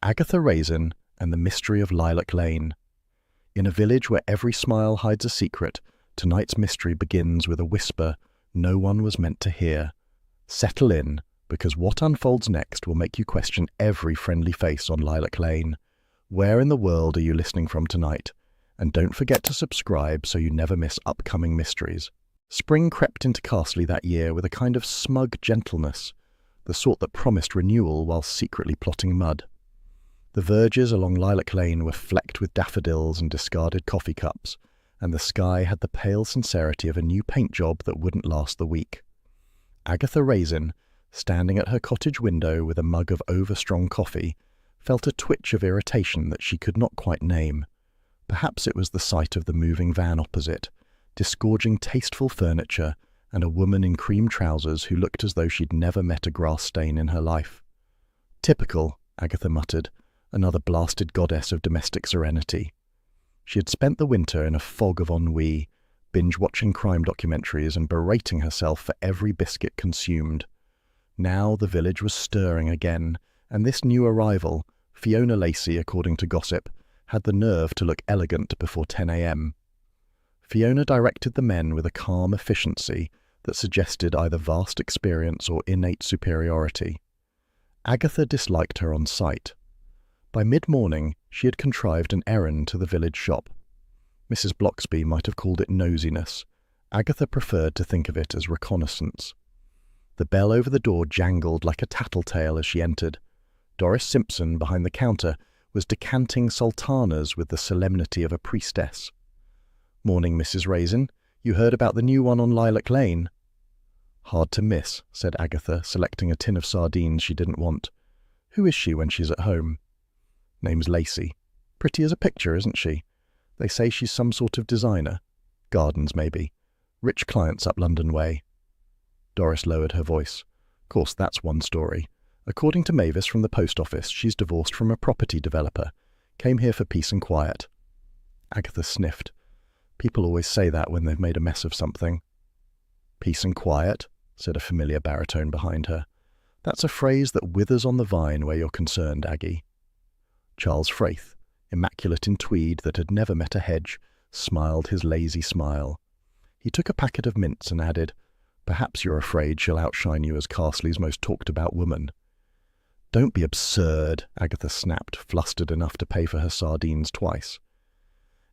Agatha Raisin and the Mystery of Lilac Lane. In a village where every smile hides a secret, tonight's mystery begins with a whisper no one was meant to hear. Settle in, because what unfolds next will make you question every friendly face on Lilac Lane. Where in the world are you listening from tonight? And don't forget to subscribe so you never miss upcoming mysteries. Spring crept into Carsley that year with a kind of smug gentleness, the sort that promised renewal while secretly plotting mud. The verges along Lilac Lane were flecked with daffodils and discarded coffee cups, and the sky had the pale sincerity of a new paint job that wouldn't last the week. Agatha Raisin, standing at her cottage window with a mug of over-strong coffee, felt a twitch of irritation that she could not quite name. Perhaps it was the sight of the moving van opposite, disgorging tasteful furniture, and a woman in cream trousers who looked as though she'd never met a grass stain in her life. Typical, Agatha muttered, another blasted goddess of domestic serenity. She had spent the winter in a fog of ennui, binge-watching crime documentaries and berating herself for every biscuit consumed. Now the village was stirring again, and this new arrival, Fiona Lacey according to gossip, had the nerve to look elegant before 10 a.m. Fiona directed the men with a calm efficiency that suggested either vast experience or innate superiority. Agatha disliked her on sight. By mid-morning, she had contrived an errand to the village shop. Mrs. Bloxby might have called it nosiness. Agatha preferred to think of it as reconnaissance. The bell over the door jangled like a tattletale as she entered. Doris Simpson, behind the counter, was decanting sultanas with the solemnity of a priestess. "Morning, Mrs. Raisin. You heard about the new one on Lilac Lane?" "Hard to miss," said Agatha, selecting a tin of sardines she didn't want. "Who is she when she's at home?" "Name's Lacey. Pretty as a picture, isn't she? They say she's some sort of designer. Gardens, maybe. Rich clients up London way." Doris lowered her voice. "Course, that's one story. According to Mavis from the post office, she's divorced from a property developer. Came here for peace and quiet." Agatha sniffed. People always say that when they've made a mess of something. "Peace and quiet," said a familiar baritone behind her. "That's a phrase that withers on the vine where you're concerned, Aggie." Charles Fraith, immaculate in tweed that had never met a hedge, smiled his lazy smile. He took a packet of mints and added, "Perhaps you're afraid she'll outshine you as Carsley's most talked-about woman." "Don't be absurd," Agatha snapped, flustered enough to pay for her sardines twice.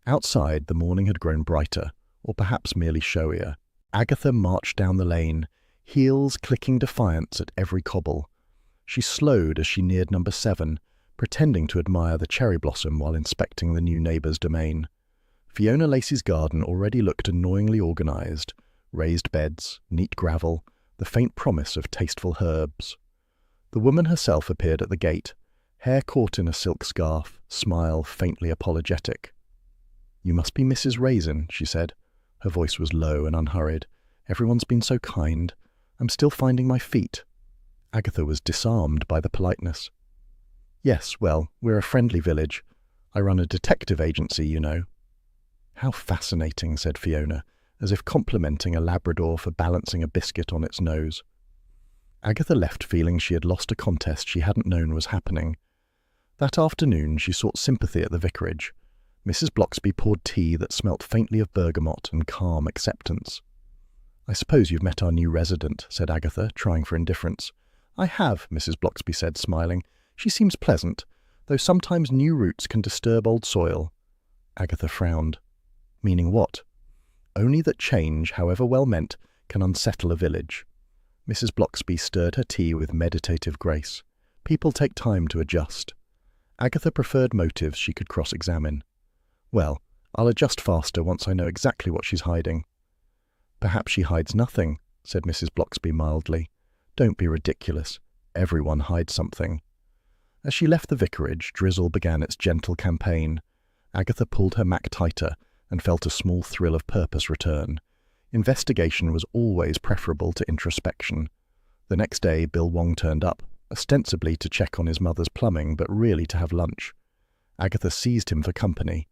Outside, the morning had grown brighter, or perhaps merely showier. Agatha marched down the lane, heels clicking defiance at every cobble. She slowed as she neared number 7, pretending to admire the cherry blossom while inspecting the new neighbour's domain. Fiona Lacey's garden already looked annoyingly organised. Raised beds, neat gravel, the faint promise of tasteful herbs. The woman herself appeared at the gate, hair caught in a silk scarf, smile faintly apologetic. "You must be Mrs. Raisin," she said. Her voice was low and unhurried. "Everyone's been so kind. I'm still finding my feet." Agatha was disarmed by the politeness. "Yes, well, we're a friendly village. I run a detective agency, you know." "How fascinating," said Fiona, as if complimenting a Labrador for balancing a biscuit on its nose. Agatha left feeling she had lost a contest she hadn't known was happening. That afternoon she sought sympathy at the vicarage. Mrs. Bloxby poured tea that smelt faintly of bergamot and calm acceptance. "I suppose you've met our new resident," said Agatha, trying for indifference. "I have," Mrs. Bloxby said, smiling. "She seems pleasant, though sometimes new roots can disturb old soil." Agatha frowned. "Meaning what?" "Only that change, however well meant, can unsettle a village." Mrs. Bloxby stirred her tea with meditative grace. "People take time to adjust." Agatha preferred motives she could cross-examine. "Well, I'll adjust faster once I know exactly what she's hiding." "Perhaps she hides nothing," said Mrs. Bloxby mildly. "Don't be ridiculous. Everyone hides something." As she left the vicarage, drizzle began its gentle campaign. Agatha pulled her Mac tighter and felt a small thrill of purpose return. Investigation was always preferable to introspection. The next day, Bill Wong turned up, ostensibly to check on his mother's plumbing, but really to have lunch. Agatha seized him for company.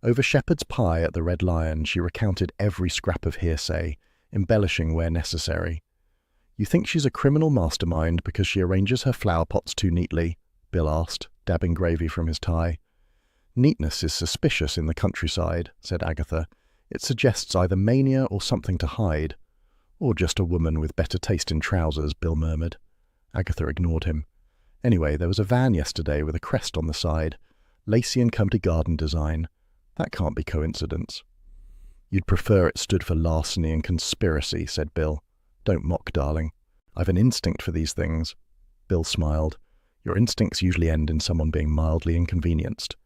Over shepherd's pie at the Red Lion, she recounted every scrap of hearsay, embellishing where necessary. "You think she's a criminal mastermind because she arranges her flower pots too neatly?" Bill asked, dabbing gravy from his tie. Neatness is suspicious in the countryside, said Agatha. It suggests either mania or something to hide. Or just a woman with better taste in trousers, Bill murmured. Agatha ignored him. Anyway, there was a van yesterday with a crest on the side. Lacey and Company Garden design. That can't be coincidence. You'd prefer it stood for larceny and conspiracy, said Bill. Don't mock, darling. I've an instinct for these things. Bill smiled. Your instincts usually end in someone being mildly inconvenienced.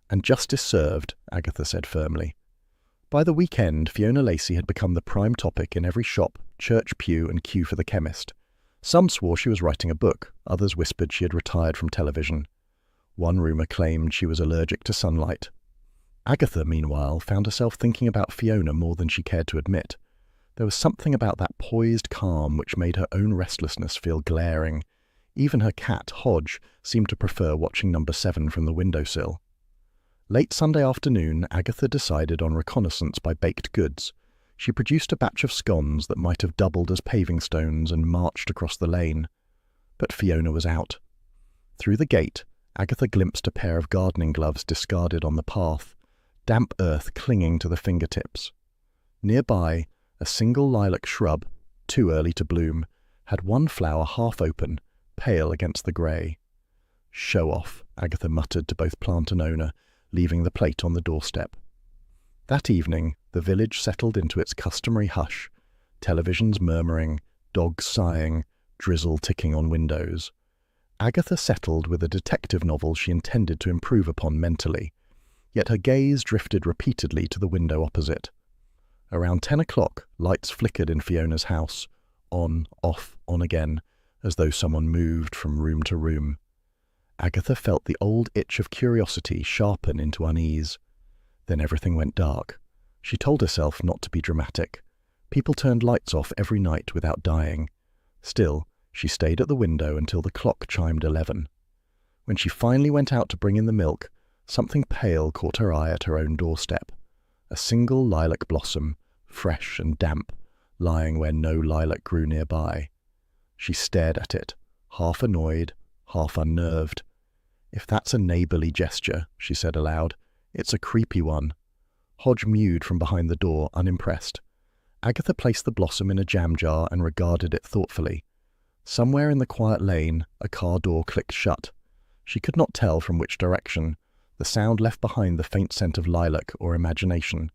And justice served, Agatha said firmly. By the weekend, Fiona Lacey had become the prime topic in every shop, church pew and queue for the chemist. Some swore she was writing a book, others whispered she had retired from television. One rumour claimed she was allergic to sunlight. Agatha, meanwhile, found herself thinking about Fiona more than she cared to admit. There was something about that poised calm which made her own restlessness feel glaring. Even her cat, Hodge, seemed to prefer watching Number 7 from the windowsill. Late Sunday afternoon, Agatha decided on reconnaissance by baked goods. She produced a batch of scones that might have doubled as paving stones and marched across the lane. But Fiona was out. Through the gate, Agatha glimpsed a pair of gardening gloves discarded on the path, damp earth clinging to the fingertips. Nearby, a single lilac shrub, too early to bloom, had one flower half open, pale against the grey. Show off, Agatha muttered to both plant and owner, leaving the plate on the doorstep. That evening, the village settled into its customary hush, televisions murmuring, dogs sighing, drizzle ticking on windows. Agatha settled with a detective novel she intended to improve upon mentally, yet her gaze drifted repeatedly to the window opposite. Around 10 o'clock, lights flickered in Fiona's house, on, off, on again, as though someone moved from room to room. Agatha felt the old itch of curiosity sharpen into unease. Then everything went dark. She told herself not to be dramatic. People turned lights off every night without dying. Still, she stayed at the window until the clock chimed 11. When she finally went out to bring in the milk, something pale caught her eye at her own doorstep. A single lilac blossom, fresh and damp, lying where no lilac grew nearby. She stared at it, half annoyed, half unnerved. If that's a neighbourly gesture, she said aloud, it's a creepy one. Hodge mewed from behind the door, unimpressed. Agatha placed the blossom in a jam jar and regarded it thoughtfully. Somewhere in the quiet lane, a car door clicked shut. She could not tell from which direction. The sound left behind the faint scent of lilac or imagination.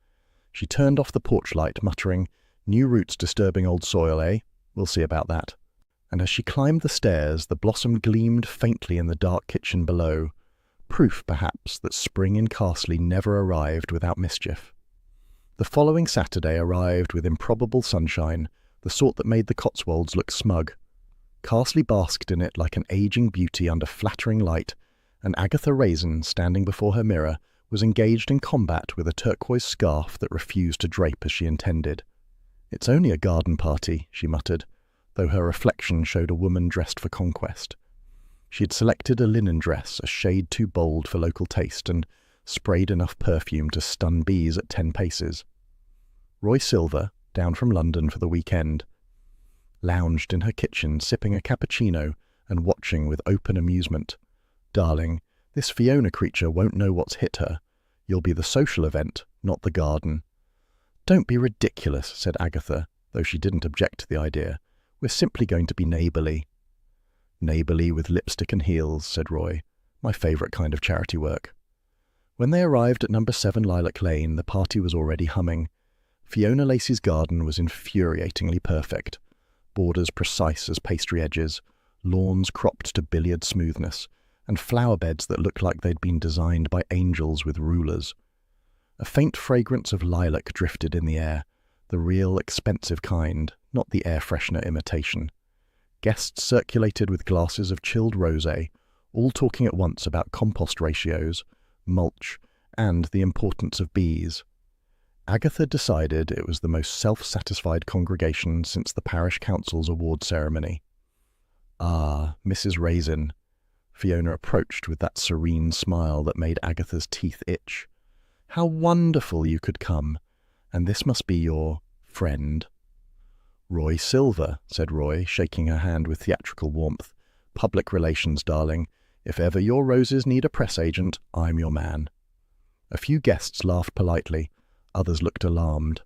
She turned off the porch light, muttering, "New roots disturbing old soil, eh? We'll see about that." And as she climbed the stairs, the blossom gleamed faintly in the dark kitchen below. Proof, perhaps, that spring in Carsley never arrived without mischief. The following Saturday arrived with improbable sunshine, the sort that made the Cotswolds look smug. Carsley basked in it like an aging beauty under flattering light, and Agatha Raisin, standing before her mirror, was engaged in combat with a turquoise scarf that refused to drape as she intended. "It's only a garden party," she muttered, though her reflection showed a woman dressed for conquest. She had selected a linen dress, a shade too bold for local taste, and sprayed enough perfume to stun bees at 10 paces. Roy Silver, down from London for the weekend, lounged in her kitchen sipping a cappuccino and watching with open amusement. "Darling, this Fiona creature won't know what's hit her. You'll be the social event, not the garden." "Don't be ridiculous," said Agatha, though she didn't object to the idea. "We're simply going to be neighbourly." "Neighbourly with lipstick and heels," said Roy. "My favourite kind of charity work." When they arrived at Number 7 Lilac Lane, the party was already humming. Fiona Lacey's garden was infuriatingly perfect. Borders precise as pastry edges, lawns cropped to billiard smoothness, and flower beds that looked like they'd been designed by angels with rulers. A faint fragrance of lilac drifted in the air, the real expensive kind, not the air freshener imitation. Guests circulated with glasses of chilled rosé, all talking at once about compost ratios, mulch, and the importance of bees. Agatha decided it was the most self-satisfied congregation since the parish council's award ceremony. "Ah, Mrs. Raisin." Fiona approached with that serene smile that made Agatha's teeth itch. "How wonderful you could come! And this must be your friend." "Roy Silver," said Roy, shaking her hand with theatrical warmth. "Public relations, darling. If ever your roses need a press agent, I'm your man." A few guests laughed politely, others looked alarmed.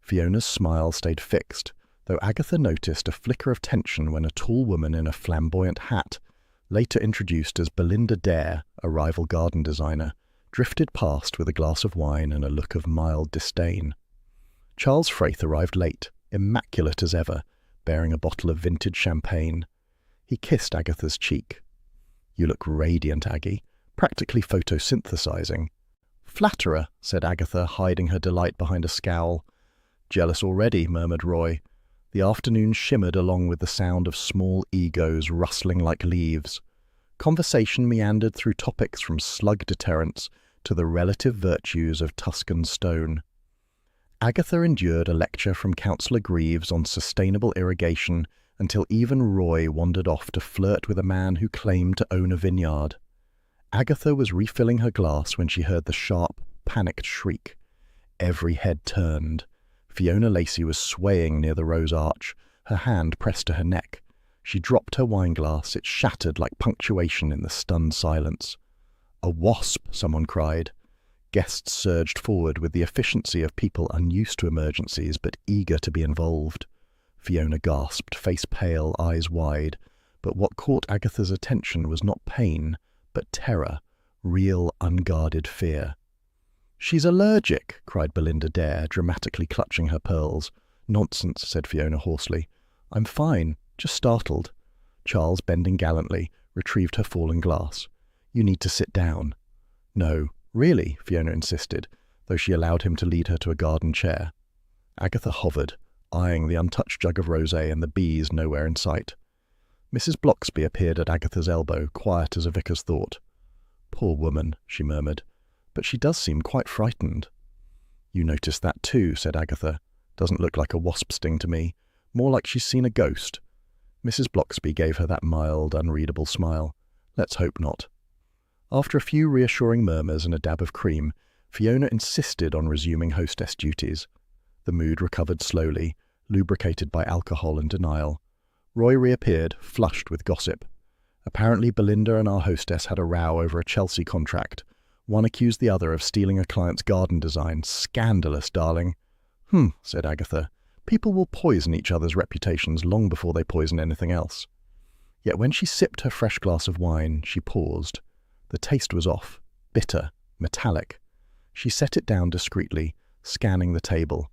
Fiona's smile stayed fixed, though Agatha noticed a flicker of tension when a tall woman in a flamboyant hat, later introduced as Belinda Dare, a rival garden designer, drifted past with a glass of wine and a look of mild disdain. Charles Frayth arrived late, immaculate as ever, bearing a bottle of vintage champagne. He kissed Agatha's cheek. "You look radiant, Aggie, practically photosynthesizing." "Flatterer," said Agatha, hiding her delight behind a scowl. "Jealous already," murmured Roy. The afternoon shimmered along with the sound of small egos rustling like leaves. Conversation meandered through topics from slug deterrents to the relative virtues of Tuscan stone. Agatha endured a lecture from Councillor Greaves on sustainable irrigation until even Roy wandered off to flirt with a man who claimed to own a vineyard. Agatha was refilling her glass when she heard the sharp, panicked shriek. Every head turned. Fiona Lacey was swaying near the rose arch, her hand pressed to her neck. She dropped her wineglass, it shattered like punctuation in the stunned silence. "A wasp!" someone cried. Guests surged forward with the efficiency of people unused to emergencies but eager to be involved. Fiona gasped, face pale, eyes wide, but what caught Agatha's attention was not pain, but terror, real, unguarded fear. "She's allergic!" cried Belinda Dare, dramatically clutching her pearls. "Nonsense," said Fiona hoarsely. "I'm fine, just startled." Charles, bending gallantly, retrieved her fallen glass. "You need to sit down." "No, really," Fiona insisted, though she allowed him to lead her to a garden chair. Agatha hovered, eyeing the untouched jug of rosé and the bees nowhere in sight. Mrs. Blocksby appeared at Agatha's elbow, quiet as a vicar's thought. "Poor woman," she murmured, "but she does seem quite frightened." "You noticed that too," said Agatha. "Doesn't look like a wasp sting to me. More like she's seen a ghost." Mrs. Blocksby gave her that mild, unreadable smile. "Let's hope not." After a few reassuring murmurs and a dab of cream, Fiona insisted on resuming hostess duties. The mood recovered slowly, lubricated by alcohol and denial. Roy reappeared, flushed with gossip. Apparently Belinda and our hostess had a row over a Chelsea contract. One accused the other of stealing a client's garden design. "Scandalous, darling." Said Agatha. "People will poison each other's reputations long before they poison anything else." Yet when she sipped her fresh glass of wine, she paused. The taste was off, bitter, metallic. She set it down discreetly, scanning the table.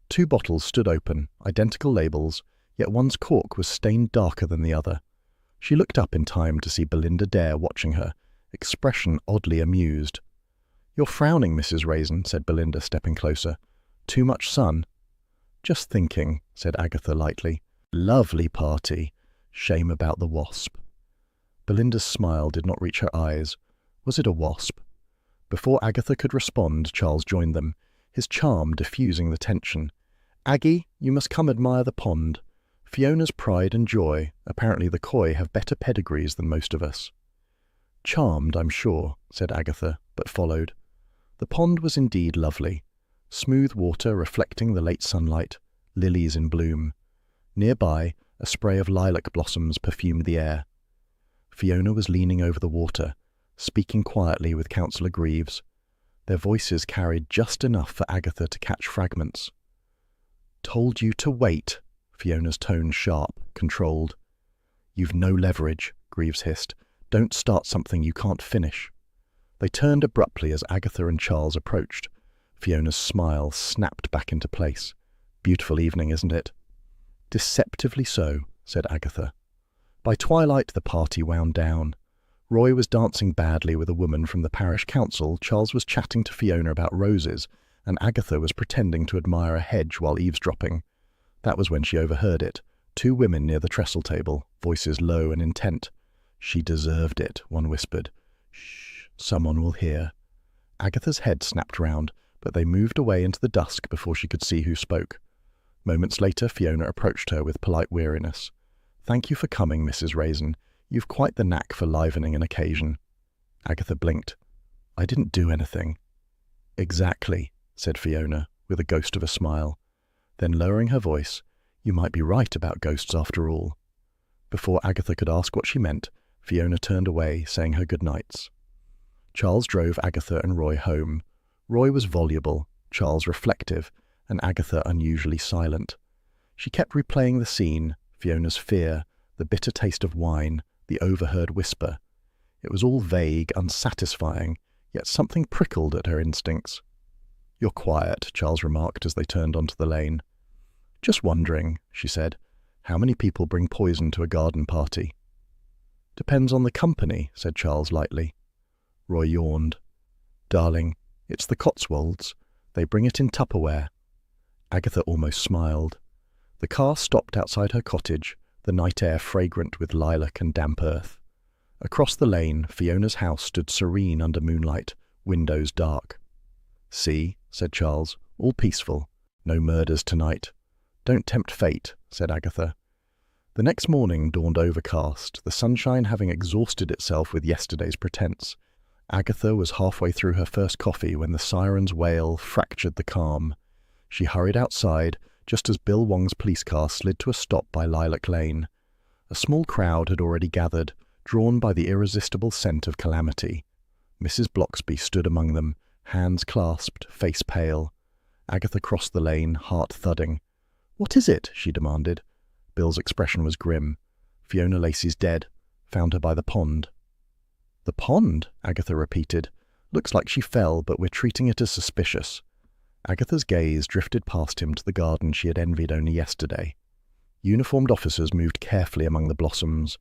2 bottles stood open, identical labels, yet one's cork was stained darker than the other. She looked up in time to see Belinda Dare watching her, expression oddly amused. "You're frowning, Mrs. Raisin," said Belinda, stepping closer. "Too much sun?" "Just thinking," said Agatha lightly. "Lovely party. Shame about the wasp." Belinda's smile did not reach her eyes. Was it a wasp? Before Agatha could respond, Charles joined them, his charm diffusing the tension. "Aggie, you must come admire the pond. Fiona's pride and joy. Apparently the koi have better pedigrees than most of us." "Charmed, I'm sure," said Agatha, but followed. The pond was indeed lovely. Smooth water reflecting the late sunlight, lilies in bloom. Nearby, a spray of lilac blossoms perfumed the air. Fiona was leaning over the water, speaking quietly with Councillor Greaves. Their voices carried just enough for Agatha to catch fragments. "Told you to wait," Fiona's tone sharp, controlled. "You've no leverage," Greaves hissed. "Don't start something you can't finish." They turned abruptly as Agatha and Charles approached. Fiona's smile snapped back into place. "Beautiful evening, isn't it?" "Deceptively so," said Agatha. By twilight the party wound down. Roy was dancing badly with a woman from the parish council, Charles was chatting to Fiona about roses, and Agatha was pretending to admire a hedge while eavesdropping. That was when she overheard it. 2 women near the trestle table, voices low and intent. "She deserved it," one whispered. "Shh, someone will hear." Agatha's head snapped round, but they moved away into the dusk before she could see who spoke. Moments later, Fiona approached her with polite weariness. "Thank you for coming, Mrs. Raisin. You've quite the knack for livening an occasion." Agatha blinked. "I didn't do anything." "Exactly," said Fiona, with a ghost of a smile. Then lowering her voice, "You might be right about ghosts after all." Before Agatha could ask what she meant, Fiona turned away, saying her goodnights. Charles drove Agatha and Roy home. Roy was voluble, Charles reflective, and Agatha unusually silent. She kept replaying the scene, Fiona's fear, the bitter taste of wine, the overheard whisper. It was all vague, unsatisfying, yet something prickled at her instincts. "You're quiet," Charles remarked as they turned onto the lane. "Just wondering," she said, "how many people bring poison to a garden party?" "Depends on the company," said Charles lightly. Roy yawned. "Darling, it's the Cotswolds. They bring it in Tupperware." Agatha almost smiled. The car stopped outside her cottage, the night air fragrant with lilac and damp earth. Across the lane, Fiona's house stood serene under moonlight, windows dark. "See," said Charles, "all peaceful. No murders tonight." "Don't tempt fate," said Agatha. The next morning dawned overcast, the sunshine having exhausted itself with yesterday's pretense. Agatha was halfway through her first coffee when the siren's wail fractured the calm. She hurried outside, just as Bill Wong's police car slid to a stop by Lilac Lane. A small crowd had already gathered, drawn by the irresistible scent of calamity. Mrs. Bloxby stood among them, hands clasped, face pale. Agatha crossed the lane, heart thudding. "What is it?" she demanded. Bill's expression was grim. "Fiona Lacey's dead. Found her by the pond." "The pond?" Agatha repeated. "Looks like she fell, but we're treating it as suspicious." Agatha's gaze drifted past him to the garden she had envied only yesterday. Uniformed officers moved carefully among the blossoms.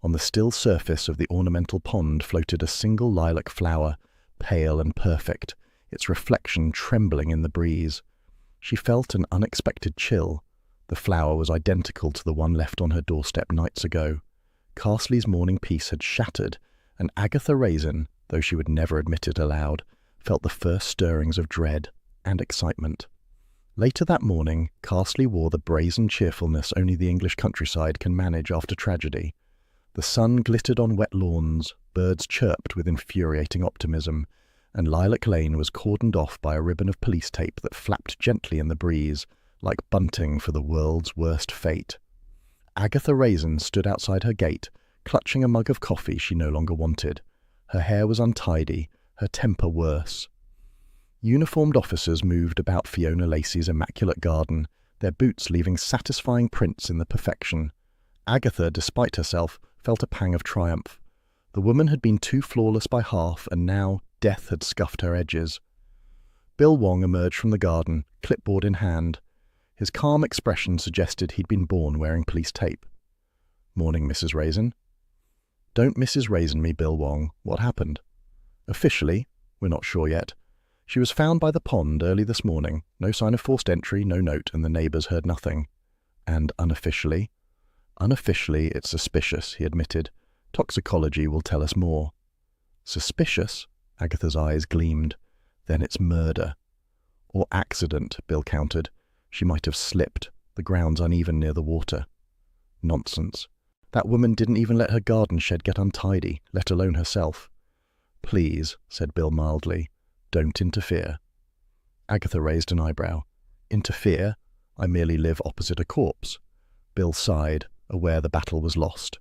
On the still surface of the ornamental pond floated a single lilac flower, pale and perfect, its reflection trembling in the breeze. She felt an unexpected chill. The flower was identical to the one left on her doorstep nights ago. Carsley's morning peace had shattered, and Agatha Raisin, though she would never admit it aloud, felt the first stirrings of dread and excitement. Later that morning, Carsley wore the brazen cheerfulness only the English countryside can manage after tragedy. The sun glittered on wet lawns, birds chirped with infuriating optimism, and Lilac Lane was cordoned off by a ribbon of police tape that flapped gently in the breeze, like bunting for the world's worst fate. Agatha Raisin stood outside her gate, clutching a mug of coffee she no longer wanted. Her hair was untidy, her temper worse. Uniformed officers moved about Fiona Lacey's immaculate garden, their boots leaving satisfying prints in the perfection. Agatha, despite herself, felt a pang of triumph. The woman had been too flawless by half, and now death had scuffed her edges. Bill Wong emerged from the garden, clipboard in hand. His calm expression suggested he'd been born wearing police tape. "Morning, Mrs. Raisin." "Don't Mrs. Raisin me, Bill Wong. What happened?" "Officially, we're not sure yet. She was found by the pond early this morning. No sign of forced entry, no note, and the neighbours heard nothing." "And unofficially?" "Unofficially, it's suspicious," he admitted. "Toxicology will tell us more." "Suspicious?" Agatha's eyes gleamed. "Then it's murder." "Or accident," Bill countered. "She might have slipped. The ground's uneven near the water." "Nonsense. That woman didn't even let her garden shed get untidy, let alone herself." "Please," said Bill mildly, "don't interfere." Agatha raised an eyebrow. "Interfere? I merely live opposite a corpse." Bill sighed, aware the battle was lost.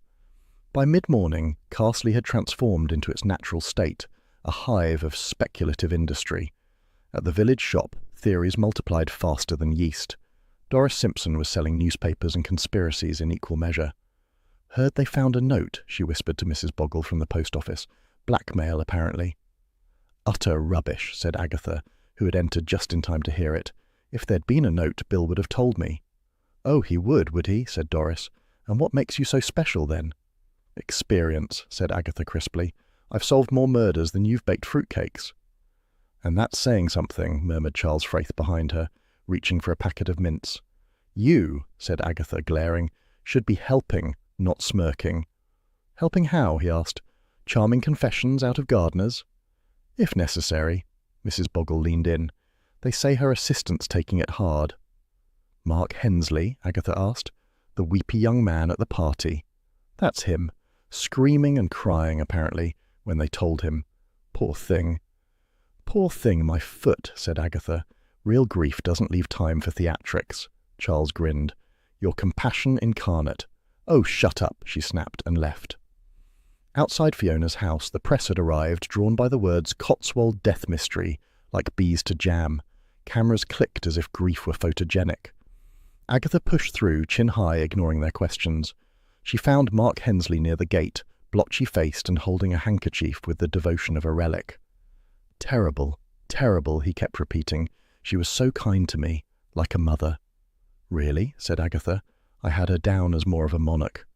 By mid-morning, Carsley had transformed into its natural state, a hive of speculative industry. At the village shop, theories multiplied faster than yeast. Doris Simpson was selling newspapers and conspiracies in equal measure. "Heard they found a note," she whispered to Mrs. Boggle from the post office. "Blackmail, apparently." "Utter rubbish," said Agatha, who had entered just in time to hear it. "If there'd been a note, Bill would have told me." "Oh, he would he?" said Doris. "And what makes you so special, then?" "Experience," said Agatha crisply. "I've solved more murders than you've baked fruitcakes." "And that's saying something," murmured Charles Fraith behind her, reaching for a packet of mints. "You," said Agatha, glaring, "should be helping, not smirking." "Helping how?" he asked. "Charming confessions out of gardeners?" "If necessary." Mrs. Boggle leaned in. "They say her assistant's taking it hard." "Mark Hensley?" Agatha asked. "The weepy young man at the party." "That's him. Screaming and crying, apparently, when they told him. Poor thing." "Poor thing, my foot," said Agatha. "Real grief doesn't leave time for theatrics." Charles grinned. "Your compassion incarnate." "Oh, shut up," she snapped and left. Outside Fiona's house, the press had arrived, drawn by the words Cotswold Death Mystery, like bees to jam. Cameras clicked as if grief were photogenic. Agatha pushed through, chin high, ignoring their questions. She found Mark Hensley near the gate, blotchy-faced and holding a handkerchief with the devotion of a relic. "Terrible, terrible," he kept repeating. "She was so kind to me, like a mother." "Really?" said Agatha. "I had her down as more of a monarch."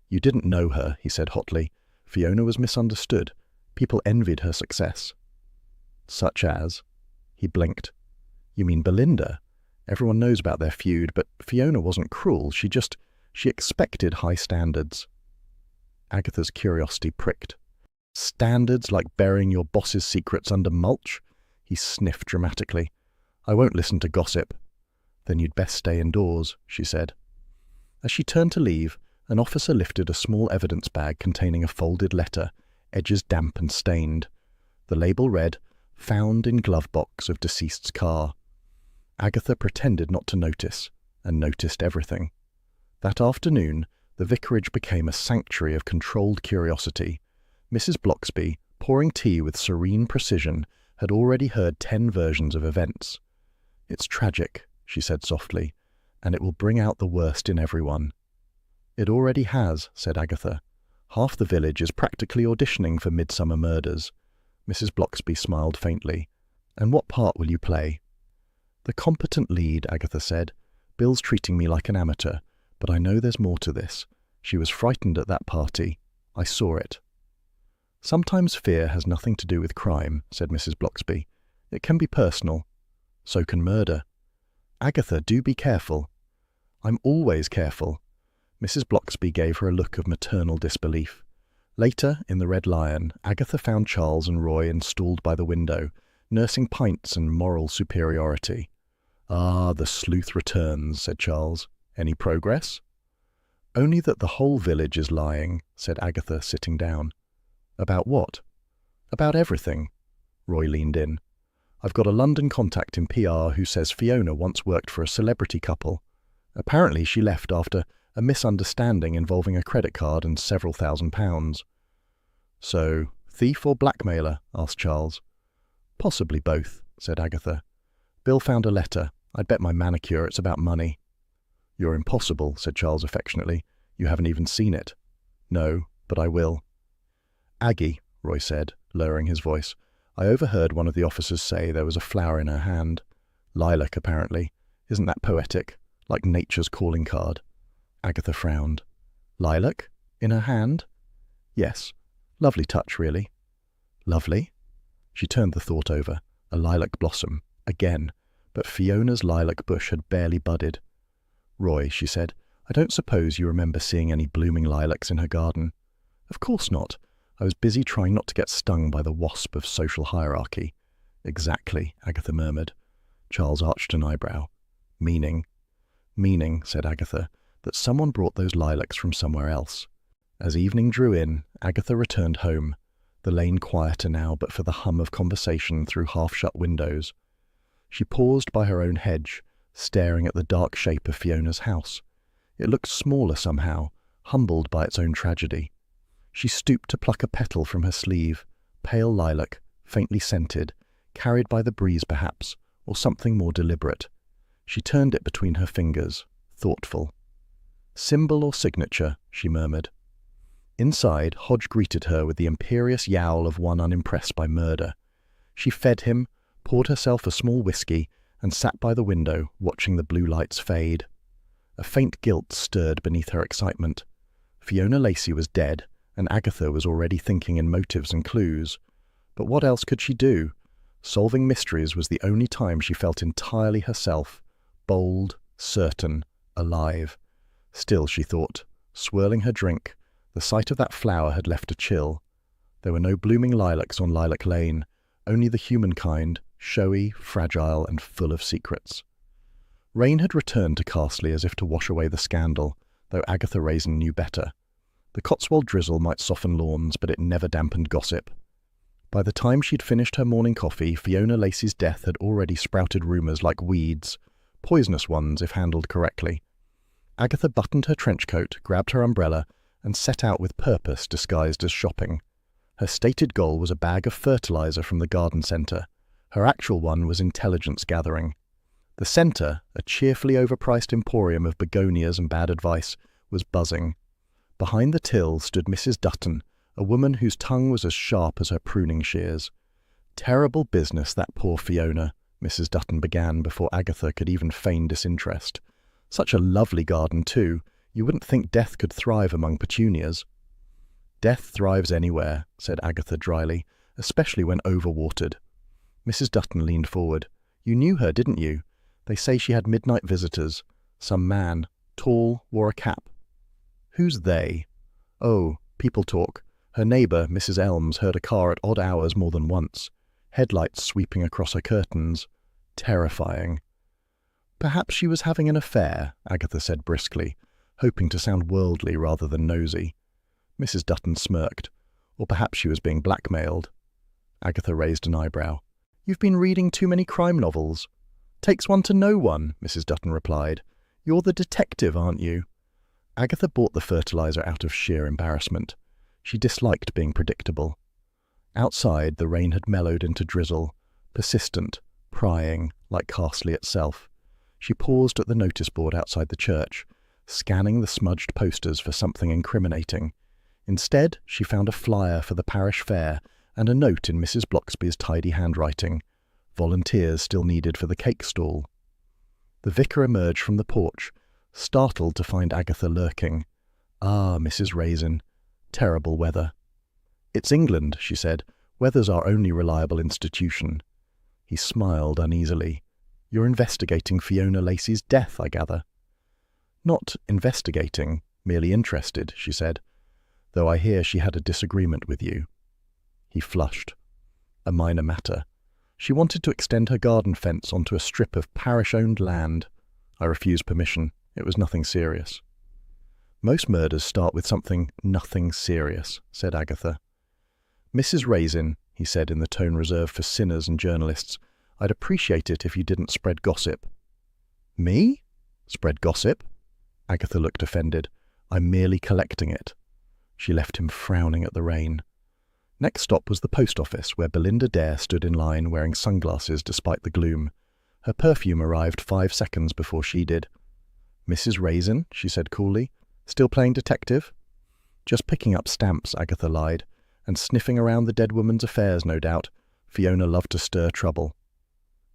"You didn't know her," he said hotly. "Fiona was misunderstood. People envied her success." "Such as?" He blinked. "You mean Belinda? Everyone knows about their feud, but Fiona wasn't cruel. She expected high standards." Agatha's curiosity pricked. "Standards like burying your boss's secrets under mulch?" He sniffed dramatically. "I won't listen to gossip." "Then you'd best stay indoors," she said. As she turned to leave, an officer lifted a small evidence bag containing a folded letter, edges damp and stained. The label read, "Found in glove box of deceased's car." Agatha pretended not to notice, and noticed everything. That afternoon, the vicarage became a sanctuary of controlled curiosity. Mrs. Bloxby, pouring tea with serene precision, had already heard 10 versions of events. "It's tragic," she said softly, "and it will bring out the worst in everyone." "It already has," said Agatha. "Half the village is practically auditioning for Midsummer Murders." Mrs. Bloxby smiled faintly. "And what part will you play?" "The competent lead," Agatha said. "Bill's treating me like an amateur, but I know there's more to this. She was frightened at that party. I saw it." "Sometimes fear has nothing to do with crime," said Mrs. Bloxby. "It can be personal. So can murder." "Agatha, do be careful." "I'm always careful." Mrs. Bloxby gave her a look of maternal disbelief. Later, in the Red Lion, Agatha found Charles and Roy installed by the window, nursing pints and moral superiority. "Ah, the sleuth returns," said Charles. "Any progress?" "Only that the whole village is lying," said Agatha, sitting down. "About what?" "About everything." Roy leaned in. "I've got a London contact in PR who says Fiona once worked for a celebrity couple. Apparently she left after a misunderstanding involving a credit card and several £1,000s. "So, thief or blackmailer?" asked Charles. "Possibly both," said Agatha. "Bill found a letter. I'd bet my manicure it's about money." "You're impossible," said Charles affectionately. "You haven't even seen it." "No, but I will." "Aggie," Roy said, lowering his voice, "I overheard one of the officers say there was a flower in her hand. Lilac, apparently. Isn't that poetic? Like nature's calling card." Agatha frowned. "Lilac? In her hand?" "Yes. Lovely touch, really." "Lovely?" She turned the thought over. A lilac blossom. Again. But Fiona's lilac bush had barely budded. "Roy," she said, "I don't suppose you remember seeing any blooming lilacs in her garden." "Of course not. I was busy trying not to get stung by the wasp of social hierarchy." "Exactly," Agatha murmured. Charles arched an eyebrow. "Meaning?" "Meaning," said Agatha, "that someone brought those lilacs from somewhere else." As evening drew in, Agatha returned home, the lane quieter now but for the hum of conversation through half-shut windows. She paused by her own hedge, staring at the dark shape of Fiona's house. It looked smaller somehow, humbled by its own tragedy. She stooped to pluck a petal from her sleeve, pale lilac, faintly scented, carried by the breeze perhaps, or something more deliberate. She turned it between her fingers, thoughtful. "Symbol or signature?" she murmured. Inside, Hodge greeted her with the imperious yowl of one unimpressed by murder. She fed him, poured herself a small whiskey, and sat by the window, watching the blue lights fade. A faint guilt stirred beneath her excitement. Fiona Lacey was dead, and Agatha was already thinking in motives and clues. But what else could she do? Solving mysteries was the only time she felt entirely herself, bold, certain, alive. Still, she thought, swirling her drink, the sight of that flower had left a chill. There were no blooming lilacs on Lilac Lane, only the humankind, showy, fragile, and full of secrets. Rain had returned to Carsley as if to wash away the scandal, though Agatha Raisin knew better. The Cotswold drizzle might soften lawns, but it never dampened gossip. By the time she'd finished her morning coffee, Fiona Lacey's death had already sprouted rumours like weeds, poisonous ones if handled correctly. Agatha buttoned her trench coat, grabbed her umbrella, and set out with purpose disguised as shopping. Her stated goal was a bag of fertilizer from the garden centre. Her actual one was intelligence gathering. The centre, a cheerfully overpriced emporium of begonias and bad advice, was buzzing. Behind the till stood Mrs. Dutton, a woman whose tongue was as sharp as her pruning shears. "Terrible business, that poor Fiona," Mrs. Dutton began before Agatha could even feign disinterest. "Such a lovely garden, too. You wouldn't think death could thrive among petunias." "Death thrives anywhere," said Agatha dryly, "especially when overwatered." Mrs. Dutton leaned forward. "You knew her, didn't you? They say she had midnight visitors. Some man, tall, wore a cap." "Who's they?" "Oh, people talk. Her neighbour, Mrs. Elms, heard a car at odd hours more than once. Headlights sweeping across her curtains. Terrifying." "Perhaps she was having an affair," Agatha said briskly, hoping to sound worldly rather than nosy. Mrs. Dutton smirked. "Or perhaps she was being blackmailed." Agatha raised an eyebrow. "You've been reading too many crime novels." "Takes one to know one," Mrs. Dutton replied. "You're the detective, aren't you?" Agatha bought the fertilizer out of sheer embarrassment. She disliked being predictable. Outside, the rain had mellowed into drizzle, persistent, prying, like Carsley itself. She paused at the notice board outside the church, scanning the smudged posters for something incriminating. Instead, she found a flyer for the parish fair and a note in Mrs. Bloxby's tidy handwriting. Volunteers still needed for the cake stall. The vicar emerged from the porch, startled to find Agatha lurking. "Ah, Mrs. Raisin. Terrible weather." "It's England," she said. "Weather's our only reliable institution." He smiled uneasily. "You're investigating Fiona Lacey's death, I gather." "Not investigating, merely interested," she said. "Though I hear she had a disagreement with you." He flushed. "A minor matter. She wanted to extend her garden fence onto a strip of parish-owned land. I refused permission. It was nothing serious." "Most murders start with something nothing serious," said Agatha. "Mrs. Raisin," he said in the tone reserved for sinners and journalists, "I'd appreciate it if you didn't spread gossip." "Me? Spread gossip?" Agatha looked offended. "I'm merely collecting it." She left him frowning at the rain. Next stop was the post office, where Belinda Dare stood in line wearing sunglasses despite the gloom. Her perfume arrived 5 seconds before she did. "Mrs. Raisin," she said coolly. "Still playing detective?" "Just picking up stamps," Agatha lied. "And sniffing around the dead woman's affairs, no doubt. Fiona loved to stir trouble."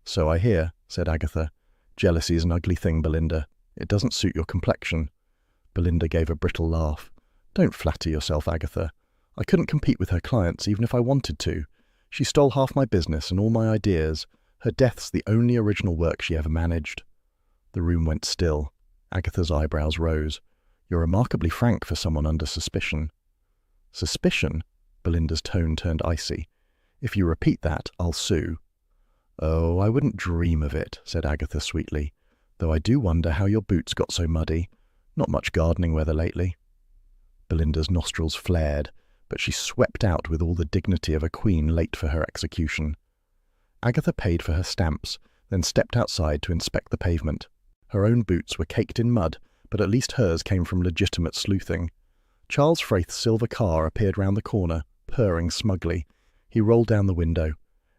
"So I hear," said Agatha. "Jealousy's an ugly thing, Belinda. It doesn't suit your complexion." Belinda gave a brittle laugh. "Don't flatter yourself, Agatha. I couldn't compete with her clients even if I wanted to. She stole half my business and all my ideas. Her death's the only original work she ever managed." The room went still. Agatha's eyebrows rose. "You're remarkably frank for someone under suspicion." "Suspicion?" Belinda's tone turned icy. "If you repeat that, I'll sue." "Oh, I wouldn't dream of it," said Agatha sweetly, "though I do wonder how your boots got so muddy. Not much gardening weather lately." Belinda's nostrils flared, but she swept out with all the dignity of a queen late for her execution. Agatha paid for her stamps, then stepped outside to inspect the pavement. Her own boots were caked in mud, but at least hers came from legitimate sleuthing. Charles Frayth's silver car appeared round the corner, purring smugly. He rolled down the window.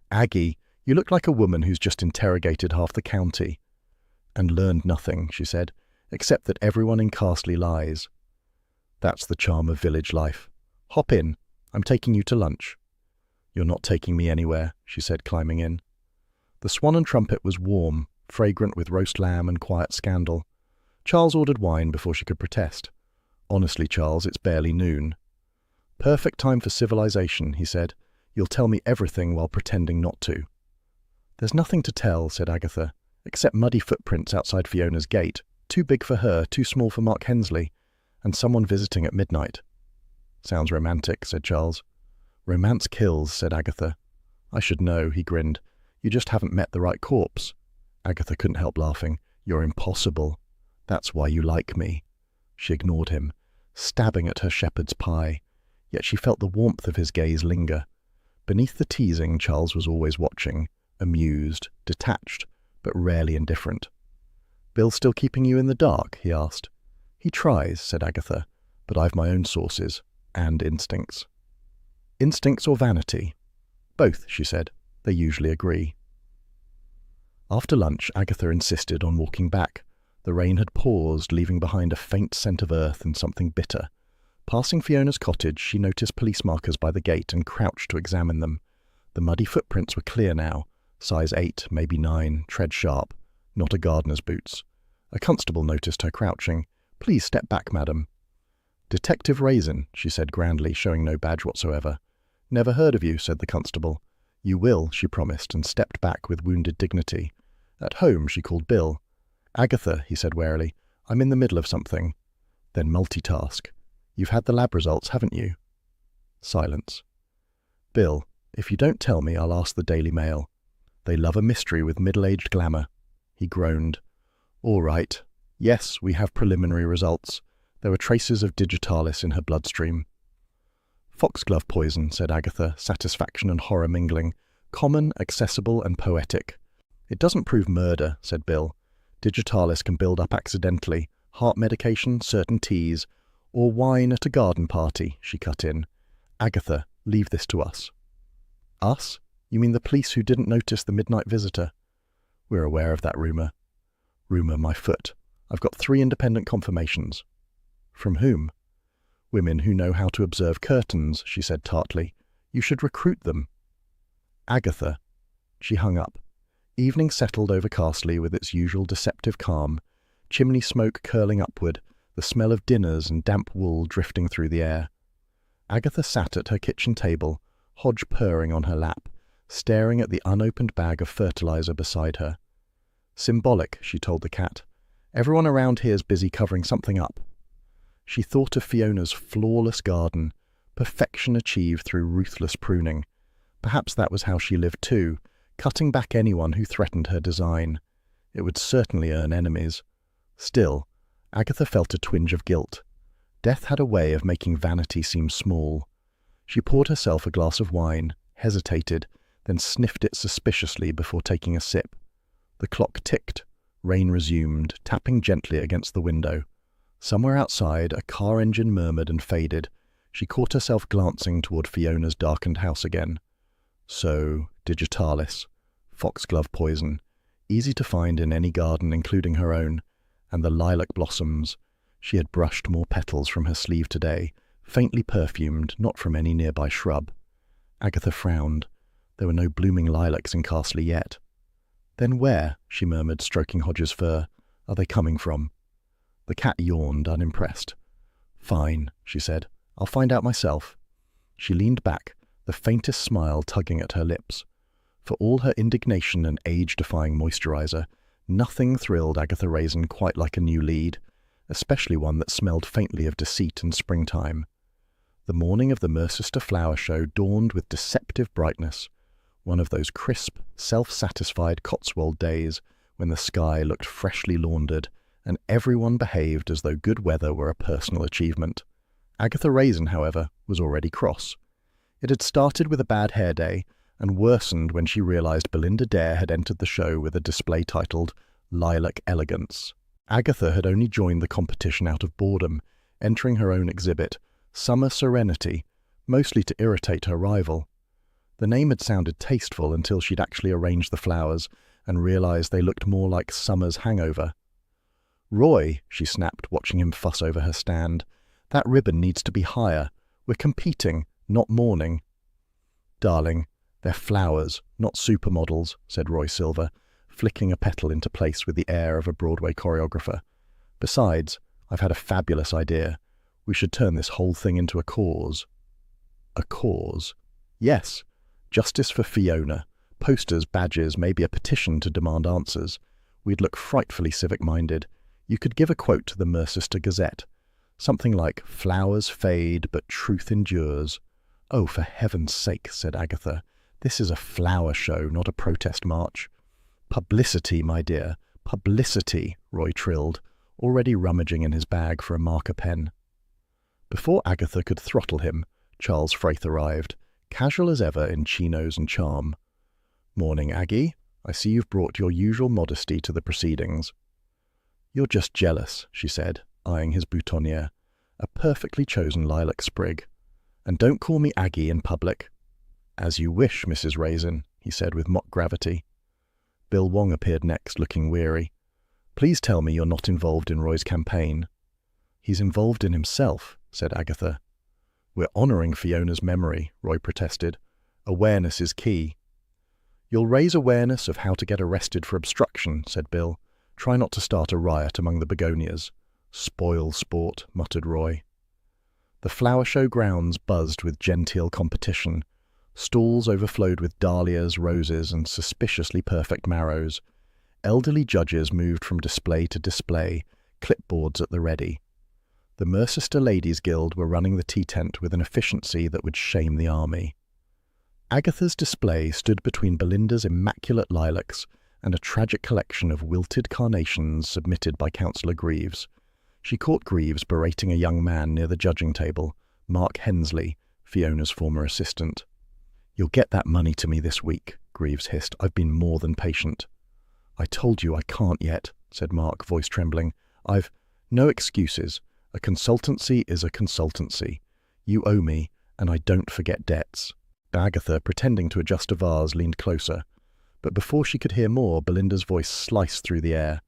"Aggie, you look like a woman who's just interrogated half the county." "And learned nothing," she said, "except that everyone in Carsley lies." "That's the charm of village life. Hop in. I'm taking you to lunch." "You're not taking me anywhere," she said, climbing in. The Swan and Trumpet was warm, fragrant with roast lamb and quiet scandal. Charles ordered wine before she could protest. "Honestly, Charles, it's barely noon." "Perfect time for civilization," he said. "You'll tell me everything while pretending not to." "There's nothing to tell," said Agatha, "except muddy footprints outside Fiona's gate. Too big for her, too small for Mark Hensley, and someone visiting at midnight." "Sounds romantic," said Charles. "Romance kills," said Agatha. "I should know," he grinned. "You just haven't met the right corpse." Agatha couldn't help laughing. "You're impossible. That's why you like me." She ignored him, stabbing at her shepherd's pie, yet she felt the warmth of his gaze linger. Beneath the teasing, Charles was always watching, amused, detached, but rarely indifferent. "Bill still keeping you in the dark?" he asked. "He tries," said Agatha, but I've my own sources and instincts. Instincts or vanity? Both, she said. They usually agree. After lunch, Agatha insisted on walking back. The rain had paused, leaving behind a faint scent of earth and something bitter. Passing Fiona's cottage, she noticed police markers by the gate and crouched to examine them. The muddy footprints were clear now, size 8, maybe 9, tread sharp, not a gardener's boots. A constable noticed her crouching. "Please step back, madam." "Detective Raisin," she said grandly, showing no badge whatsoever. "Never heard of you," said the constable. "You will," she promised, and stepped back with wounded dignity. At home, she called Bill. "Agatha," he said warily, "I'm in the middle of something." Then multitask. "You've had the lab results, haven't you?" Silence. "Bill, if you don't tell me, I'll ask the Daily Mail. They love a mystery with middle-aged glamour." He groaned. "All right. Yes, we have preliminary results. There were traces of digitalis in her bloodstream." "Foxglove poison," said Agatha, satisfaction and horror mingling. "Common, accessible, and poetic." "It doesn't prove murder," said Bill. "Digitalis can build up accidentally. Heart medication, certain teas, or wine at a garden party," she cut in. "Agatha, leave this to us." "Us? You mean the police who didn't notice the midnight visitor?" "We're aware of that rumour." "Rumour, my foot. I've got 3 independent confirmations." "From whom?" "Women who know how to observe curtains," she said tartly. "You should recruit them." "Agatha." She hung up. Evening settled overcastly with its usual deceptive calm, chimney smoke curling upward, the smell of dinners and damp wool drifting through the air. Agatha sat at her kitchen table, Hodge purring on her lap, staring at the unopened bag of fertilizer beside her. "Symbolic," she told the cat. "Everyone around here's busy covering something up." She thought of Fiona's flawless garden, perfection achieved through ruthless pruning. Perhaps that was how she lived too, cutting back anyone who threatened her design. It would certainly earn enemies. Still, Agatha felt a twinge of guilt. Death had a way of making vanity seem small. She poured herself a glass of wine, hesitated, then sniffed it suspiciously before taking a sip. The clock ticked. Rain resumed, tapping gently against the window. Somewhere outside, a car engine murmured and faded. She caught herself glancing toward Fiona's darkened house again. So, digitalis, foxglove poison, easy to find in any garden, including her own, and the lilac blossoms. She had brushed more petals from her sleeve today, faintly perfumed, not from any nearby shrub. Agatha frowned. There were no blooming lilacs in Castley yet. "Then where," she murmured, stroking Hodge's fur, "are they coming from?" The cat yawned, unimpressed. "Fine," she said. "I'll find out myself." She leaned back, the faintest smile tugging at her lips. For all her indignation and age-defying moisturizer, nothing thrilled Agatha Raisin quite like a new lead, especially one that smelled faintly of deceit and springtime. The morning of the Mercester Flower Show dawned with deceptive brightness, one of those crisp, self-satisfied Cotswold days when the sky looked freshly laundered and everyone behaved as though good weather were a personal achievement. Agatha Raisin, however, was already cross. It had started with a bad hair day and worsened when she realized Belinda Dare had entered the show with a display titled Lilac Elegance. Agatha had only joined the competition out of boredom, entering her own exhibit, Summer Serenity, mostly to irritate her rival. The name had sounded tasteful until she'd actually arranged the flowers and realized they looked more like summer's hangover. "Roy," she snapped, watching him fuss over her stand, "that ribbon needs to be higher. We're competing, not mourning." "Darling, they're flowers, not supermodels," said Roy Silver, flicking a petal into place with the air of a Broadway choreographer. "Besides, I've had a fabulous idea. We should turn this whole thing into a cause." "A cause?" "Yes. Justice for Fiona. Posters, badges, maybe a petition to demand answers. We'd look frightfully civic-minded. You could give a quote to the Mercester Gazette. Something like, 'Flowers fade, but truth endures.'" "Oh, for heaven's sake," said Agatha. "This is a flower show, not a protest march." "Publicity, my dear, publicity," Roy trilled, already rummaging in his bag for a marker pen. Before Agatha could throttle him, Charles Frayth arrived, casual as ever in chinos and charm. "Morning, Aggie. I see you've brought your usual modesty to the proceedings." "You're just jealous," she said, eyeing his boutonniere. a perfectly chosen lilac sprig. "And don't call me Aggie in public." "As you wish, Mrs. Raisin," he said with mock gravity. Bill Wong appeared next, looking weary. "Please tell me you're not involved in Roy's campaign." "He's involved in himself," said Agatha. "We're honoring Fiona's memory," Roy protested. "Awareness is key." "You'll raise awareness of how to get arrested for obstruction," said Bill. "Try not to start a riot among the begonias." "Spoil sport," muttered Roy. The flower show grounds buzzed with genteel competition. Stalls overflowed with dahlias, roses, and suspiciously perfect marrows. Elderly judges moved from display to display, clipboards at the ready. The Mercester Ladies' Guild were running the tea tent with an efficiency that would shame the army. Agatha's display stood between Belinda's immaculate lilacs and a tragic collection of wilted carnations submitted by Councillor Greaves. She caught Greaves berating a young man near the judging table, Mark Hensley, Fiona's former assistant. "You'll get that money to me this week," Greaves hissed. "I've been more than patient." "I told you I can't yet," said Mark, voice trembling. "I've no excuses. A consultancy is a consultancy. You owe me, and I don't forget debts." Agatha, pretending to adjust a vase, leaned closer. But before she could hear more, Belinda's voice sliced through the air.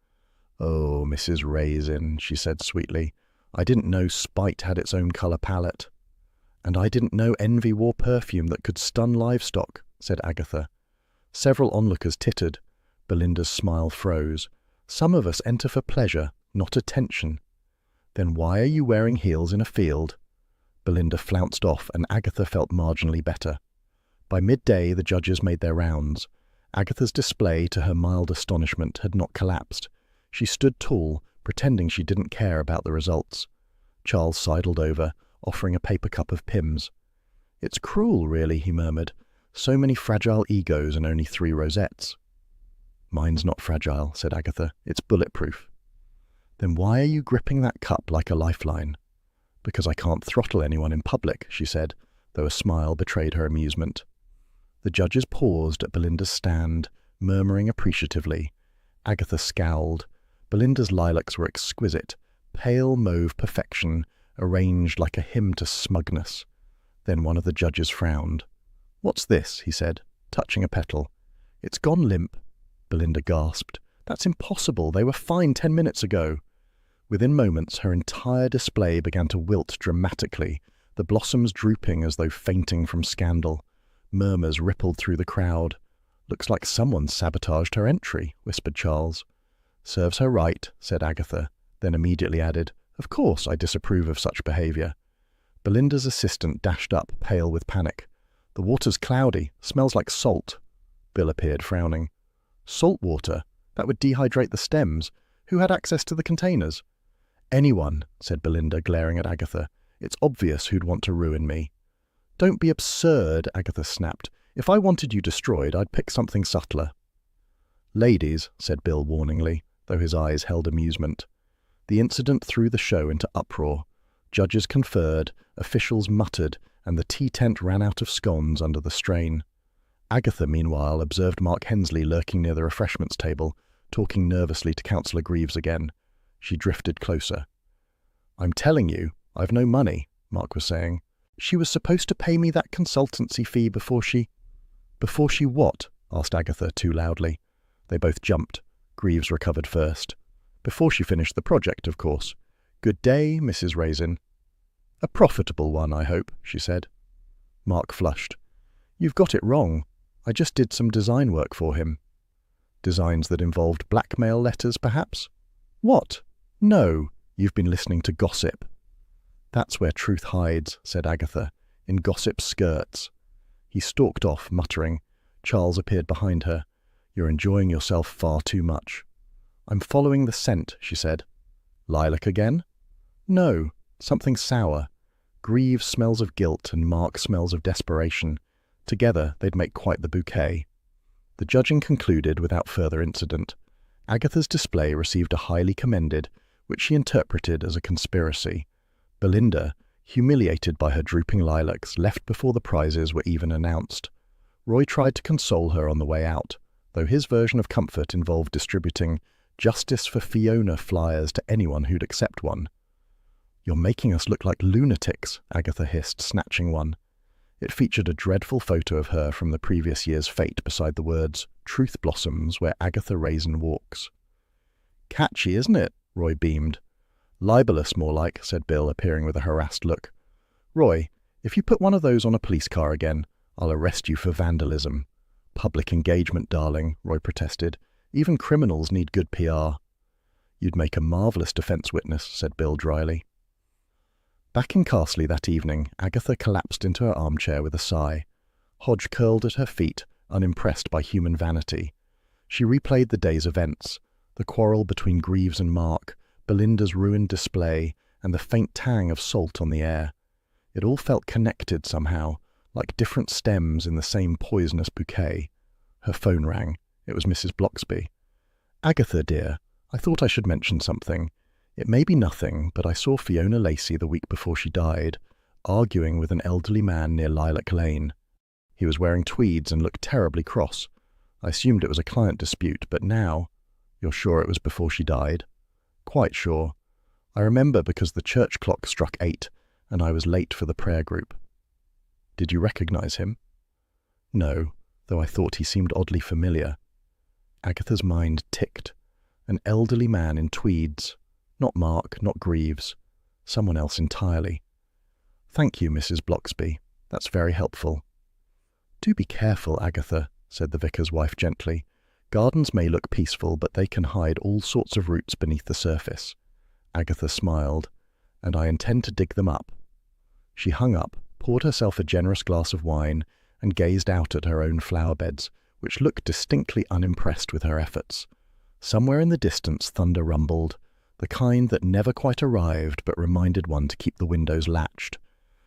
"Oh, Mrs. Raisin," she said sweetly, "I didn't know spite had its own colour palette." "And I didn't know envy wore perfume that could stun livestock," said Agatha. Several onlookers tittered. Belinda's smile froze. "Some of us enter for pleasure, not attention." "Then why are you wearing heels in a field?" Belinda flounced off, and Agatha felt marginally better. By midday, the judges made their rounds. Agatha's display, to her mild astonishment, had not collapsed. She stood tall, pretending she didn't care about the results. Charles sidled over, offering a paper cup of Pimm's. "It's cruel, really," he murmured. "So many fragile egos and only 3 rosettes." "Mine's not fragile," said Agatha. "It's bulletproof." "Then why are you gripping that cup like a lifeline?" "Because I can't throttle anyone in public," she said, though a smile betrayed her amusement. The judges paused at Belinda's stand, murmuring appreciatively. Agatha scowled. Belinda's lilacs were exquisite, pale mauve perfection, arranged like a hymn to smugness. Then one of the judges frowned. "What's this?" he said, touching a petal. "It's gone limp." Belinda gasped. "That's impossible. They were fine 10 minutes ago." Within moments, her entire display began to wilt dramatically, the blossoms drooping as though fainting from scandal. Murmurs rippled through the crowd. "Looks like someone sabotaged her entry," whispered Charles. "Serves her right," said Agatha, then immediately added, "Of course I disapprove of such behaviour." Belinda's assistant dashed up, pale with panic. "The water's cloudy. Smells like salt." Bill appeared, frowning. "Salt water? That would dehydrate the stems. Who had access to the containers?" "Anyone," said Belinda, glaring at Agatha. "It's obvious who'd want to ruin me." "Don't be absurd," Agatha snapped. "If I wanted you destroyed, I'd pick something subtler." "Ladies," said Bill warningly, though his eyes held amusement. The incident threw the show into uproar. Judges conferred, officials muttered, and the tea tent ran out of scones under the strain. Agatha, meanwhile, observed Mark Hensley lurking near the refreshments table, talking nervously to Councillor Greaves again. She drifted closer. "I'm telling you, I've no money," Mark was saying. "She was supposed to pay me that consultancy fee before she—" "Before she what?" asked Agatha too loudly. They both jumped. Greaves recovered first. "Before she finished the project, of course. Good day, Mrs. Raisin." "A profitable one, I hope," she said. Mark flushed. "You've got it wrong. I just did some design work for him." "Designs that involved blackmail letters, perhaps?" "What? No, you've been listening to gossip." "That's where truth hides," said Agatha, "in gossip's skirts." He stalked off, muttering. Charles appeared behind her. "You're enjoying yourself far too much." "I'm following the scent," she said. "Lilac again?" "No, something sour. Greaves smells of guilt and Mark smells of desperation. Together they'd make quite the bouquet." The judging concluded without further incident. Agatha's display received a highly commended, which she interpreted as a conspiracy. Belinda, humiliated by her drooping lilacs, left before the prizes were even announced. Roy tried to console her on the way out, though his version of comfort involved distributing Justice for Fiona flyers to anyone who'd accept one. "You're making us look like lunatics," Agatha hissed, snatching one. It featured a dreadful photo of her from the previous year's fete beside the words, "Truth blossoms where Agatha Raisin walks." "Catchy, isn't it?" Roy beamed. "Libelous, more like," said Bill, appearing with a harassed look. "Roy, if you put one of those on a police car again, I'll arrest you for vandalism." "Public engagement, darling," Roy protested. "Even criminals need good PR." "You'd make a marvellous defence witness," said Bill dryly. Back in Carsley that evening, Agatha collapsed into her armchair with a sigh. Hodge curled at her feet, unimpressed by human vanity. She replayed the day's events, the quarrel between Greaves and Mark, Belinda's ruined display, and the faint tang of salt on the air. It all felt connected somehow, like different stems in the same poisonous bouquet. Her phone rang. It was Mrs. Bloxby. "Agatha, dear, I thought I should mention something. It may be nothing, but I saw Fiona Lacey the week before she died, arguing with an elderly man near Lilac Lane. He was wearing tweeds and looked terribly cross. I assumed it was a client dispute, but now—" "You're sure it was before she died?" "Quite sure. I remember because the church clock struck 8, and I was late for the prayer group." "Did you recognize him?" "No, though I thought he seemed oddly familiar." Agatha's mind ticked. An elderly man in tweeds. Not Mark, not Greaves. Someone else entirely. "Thank you, Mrs. Bloxby. That's very helpful." "Do be careful, Agatha," said the vicar's wife gently. "Gardens may look peaceful, but they can hide all sorts of roots beneath the surface." Agatha smiled. "And I intend to dig them up." She hung up, poured herself a generous glass of wine, and gazed out at her own flower beds, which looked distinctly unimpressed with her efforts. Somewhere in the distance thunder rumbled, the kind that never quite arrived but reminded one to keep the windows latched.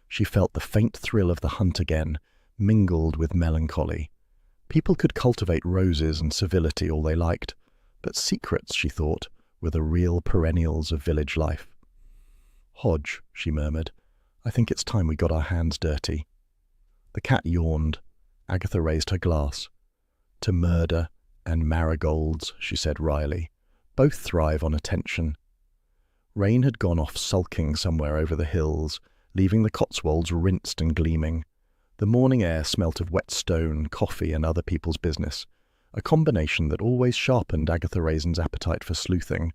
She felt the faint thrill of the hunt again, mingled with melancholy. People could cultivate roses and civility all they liked, but secrets, she thought, were the real perennials of village life. "Hodge," she murmured, "I think it's time we got our hands dirty." The cat yawned. Agatha raised her glass. "To murder and marigolds," she said wryly. "Both thrive on attention." Rain had gone off sulking somewhere over the hills, leaving the Cotswolds rinsed and gleaming. The morning air smelt of wet stone, coffee, and other people's business, a combination that always sharpened Agatha Raisin's appetite for sleuthing.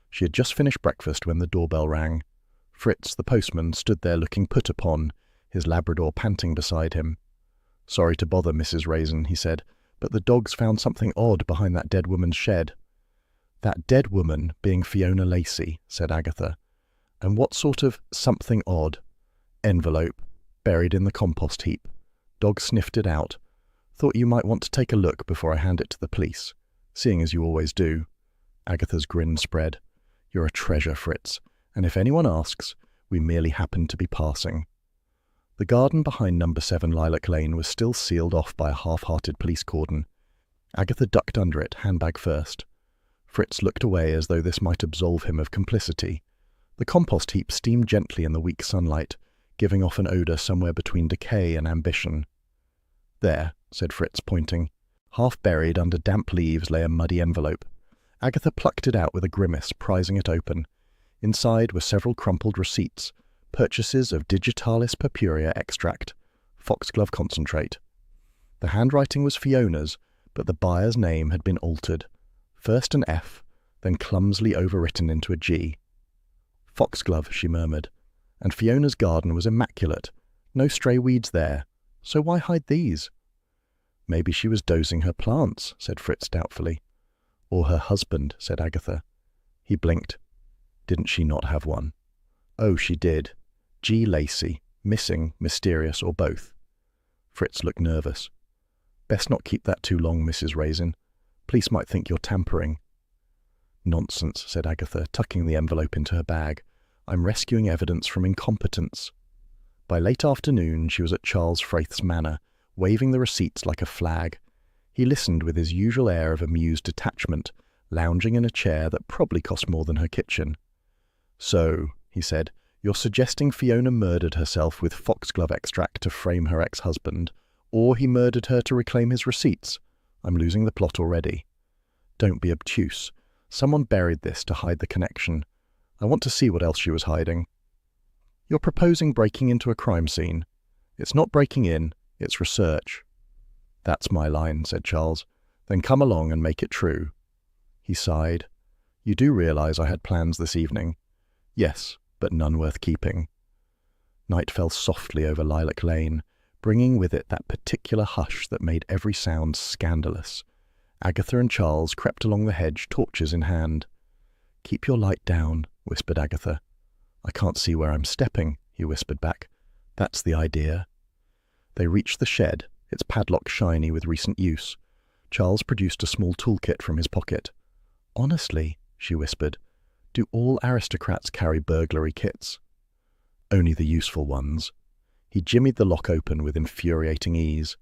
She had just finished breakfast when the doorbell rang. Fritz, the postman, stood there looking put upon, his Labrador panting beside him. "Sorry to bother, Mrs. Raisin," he said, "but the dogs found something odd behind that dead woman's shed." "That dead woman being Fiona Lacey," said Agatha. "And what sort of something odd?" "Envelope, buried in the compost heap. Dog sniffed it out. Thought you might want to take a look before I hand it to the police, seeing as you always do." Agatha's grin spread. "You're a treasure, Fritz, and if anyone asks, we merely happened to be passing." The garden behind number 7 Lilac Lane was still sealed off by a half-hearted police cordon. Agatha ducked under it, handbag first. Fritz looked away as though this might absolve him of complicity. The compost heap steamed gently in the weak sunlight, giving off an odour somewhere between decay and ambition. "There," said Fritz, pointing. Half buried under damp leaves lay a muddy envelope. Agatha plucked it out with a grimace, prizing it open. Inside were several crumpled receipts, purchases of Digitalis purpurea extract, foxglove concentrate. The handwriting was Fiona's, but the buyer's name had been altered. First an F, then clumsily overwritten into a G. "Foxglove," she murmured. "And Fiona's garden was immaculate. No stray weeds there. So why hide these?" "Maybe she was dosing her plants," said Fritz doubtfully. "Or her husband," said Agatha. He blinked. Didn't she not have one? Oh, she did. G. Lacey, missing, mysterious, or both. Fritz looked nervous. "Best not keep that too long, Mrs. Raisin. Police might think you're tampering." "Nonsense," said Agatha, tucking the envelope into her bag. "I'm rescuing evidence from incompetence." By late afternoon, she was at Charles Fraith's manor, waving the receipts like a flag. He listened with his usual air of amused detachment, lounging in a chair that probably cost more than her kitchen. "So," he said, "you're suggesting Fiona murdered herself with foxglove extract to frame her ex-husband, or he murdered her to reclaim his receipts? I'm losing the plot already." "Don't be obtuse. Someone buried this to hide the connection. I want to see what else she was hiding." You're proposing breaking into a crime scene. It's not breaking in, it's research. That's my line, said Charles. Then come along and make it true. He sighed. You do realize I had plans this evening? Yes, but none worth keeping. Night fell softly over Lilac Lane, bringing with it that particular hush that made every sound scandalous. Agatha and Charles crept along the hedge, torches in hand. Keep your light down, whispered Agatha. I can't see where I'm stepping, he whispered back. That's the idea. They reached the shed, its padlock shiny with recent use. Charles produced a small toolkit from his pocket. Honestly, she whispered, do all aristocrats carry burglary kits? Only the useful ones. He jimmied the lock open with infuriating ease.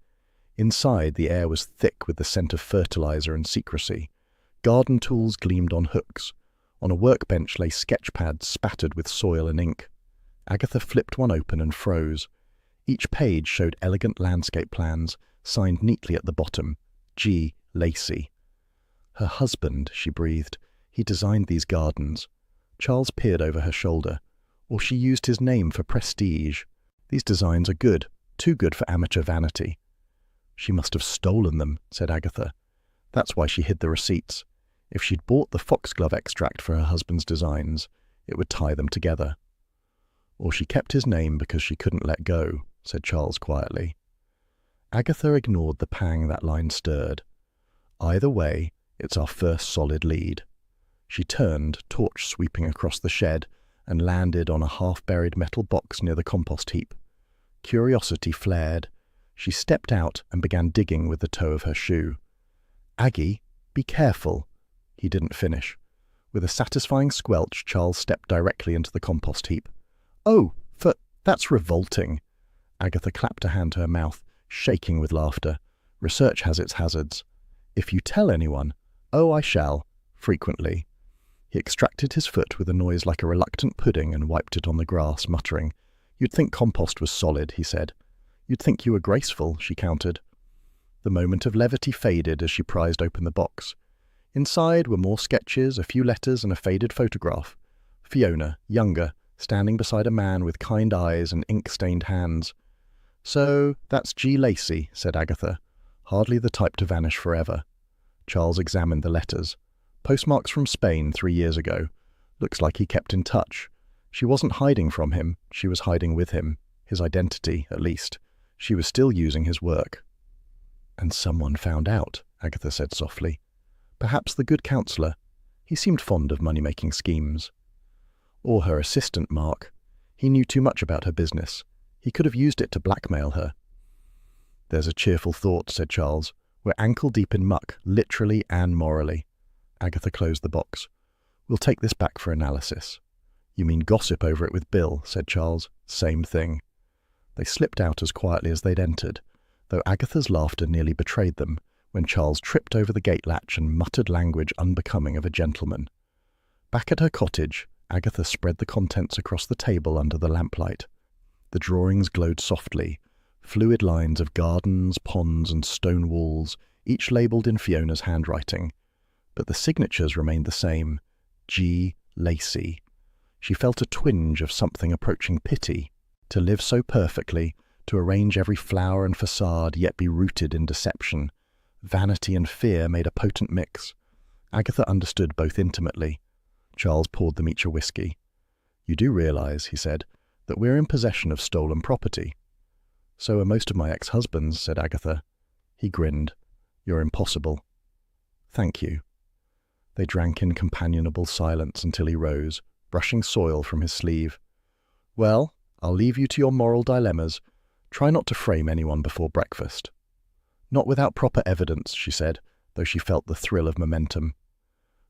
Inside, the air was thick with the scent of fertilizer and secrecy. Garden tools gleamed on hooks. On a workbench lay sketch pads spattered with soil and ink. Agatha flipped one open and froze. Each page showed elegant landscape plans, signed neatly at the bottom, G. Lacey. Her husband, she breathed. He designed these gardens. Charles peered over her shoulder. Or she used his name for prestige. These designs are good, too good for amateur vanity. She must have stolen them, said Agatha. That's why she hid the receipts. If she'd bought the foxglove extract for her husband's designs, it would tie them together. Or she kept his name because she couldn't let go, said Charles quietly. Agatha ignored the pang that line stirred. Either way, it's our first solid lead. She turned, torch sweeping across the shed, and landed on a half-buried metal box near the compost heap. Curiosity flared. She stepped out and began digging with the toe of her shoe. Aggie, be careful. He didn't finish. With a satisfying squelch, Charles stepped directly into the compost heap. Oh, that's revolting. Agatha clapped a hand to her mouth, shaking with laughter. Research has its hazards. If you tell anyone, oh, I shall, frequently. He extracted his foot with a noise like a reluctant pudding and wiped it on the grass, muttering. You'd think compost was solid, he said. You'd think you were graceful, she countered. The moment of levity faded as she prized open the box. Inside were more sketches, a few letters, and a faded photograph. Fiona, younger, standing beside a man with kind eyes and ink-stained hands. So, that's G. Lacey, said Agatha, hardly the type to vanish forever. Charles examined the letters. Postmarks from Spain 3 years ago. Looks like he kept in touch. She wasn't hiding from him, she was hiding with him. His identity, at least. She was still using his work. And someone found out, Agatha said softly. Perhaps the good counsellor. He seemed fond of money-making schemes. Or her assistant, Mark. He knew too much about her business. He could have used it to blackmail her. There's a cheerful thought, said Charles. We're ankle-deep in muck, literally and morally. Agatha closed the box. We'll take this back for analysis. You mean gossip over it with Bill, said Charles. Same thing. They slipped out as quietly as they'd entered, though Agatha's laughter nearly betrayed them, when Charles tripped over the gate latch and muttered language unbecoming of a gentleman. Back at her cottage, Agatha spread the contents across the table under the lamplight. The drawings glowed softly, fluid lines of gardens, ponds, and stone walls, each labelled in Fiona's handwriting. But the signatures remained the same, G. Lacey. She felt a twinge of something approaching pity. To live so perfectly, to arrange every flower and facade, yet be rooted in deception. Vanity and fear made a potent mix. Agatha understood both intimately. Charles poured them each a whiskey. You do realize, he said, that we're in possession of stolen property. So are most of my ex-husbands, said Agatha. He grinned. You're impossible. Thank you. They drank in companionable silence until he rose, brushing soil from his sleeve. Well, I'll leave you to your moral dilemmas. Try not to frame anyone before breakfast. Not without proper evidence, she said, though she felt the thrill of momentum.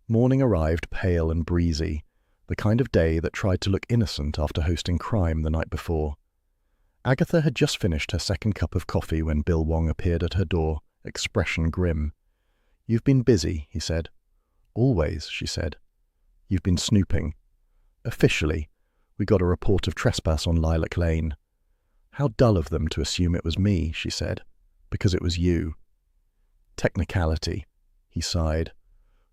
Morning arrived pale and breezy, the kind of day that tried to look innocent after hosting crime the night before. Agatha had just finished her second cup of coffee when Bill Wong appeared at her door, expression grim. You've been busy, he said. Always, she said. You've been snooping. Officially, we got a report of trespass on Lilac Lane. How dull of them to assume it was me, she said, because it was you. Technicality, he sighed.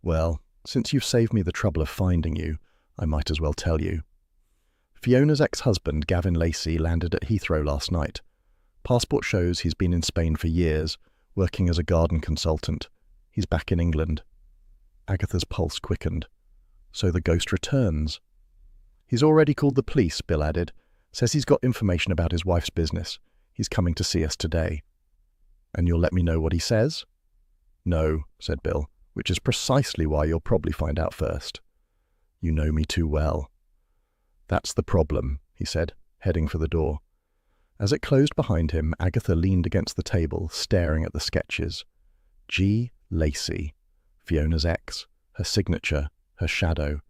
Well, since you've saved me the trouble of finding you, I might as well tell you. Fiona's ex-husband, Gavin Lacey, landed at Heathrow last night. Passport shows he's been in Spain for years, working as a garden consultant. He's back in England. Agatha's pulse quickened. So the ghost returns. He's already called the police, Bill added. Says he's got information about his wife's business. He's coming to see us today. And you'll let me know what he says? No, said Bill, which is precisely why you'll probably find out first. You know me too well. That's the problem, he said, heading for the door. As it closed behind him, Agatha leaned against the table, staring at the sketches. G. Lacey, Fiona's ex, her signature, her shadow.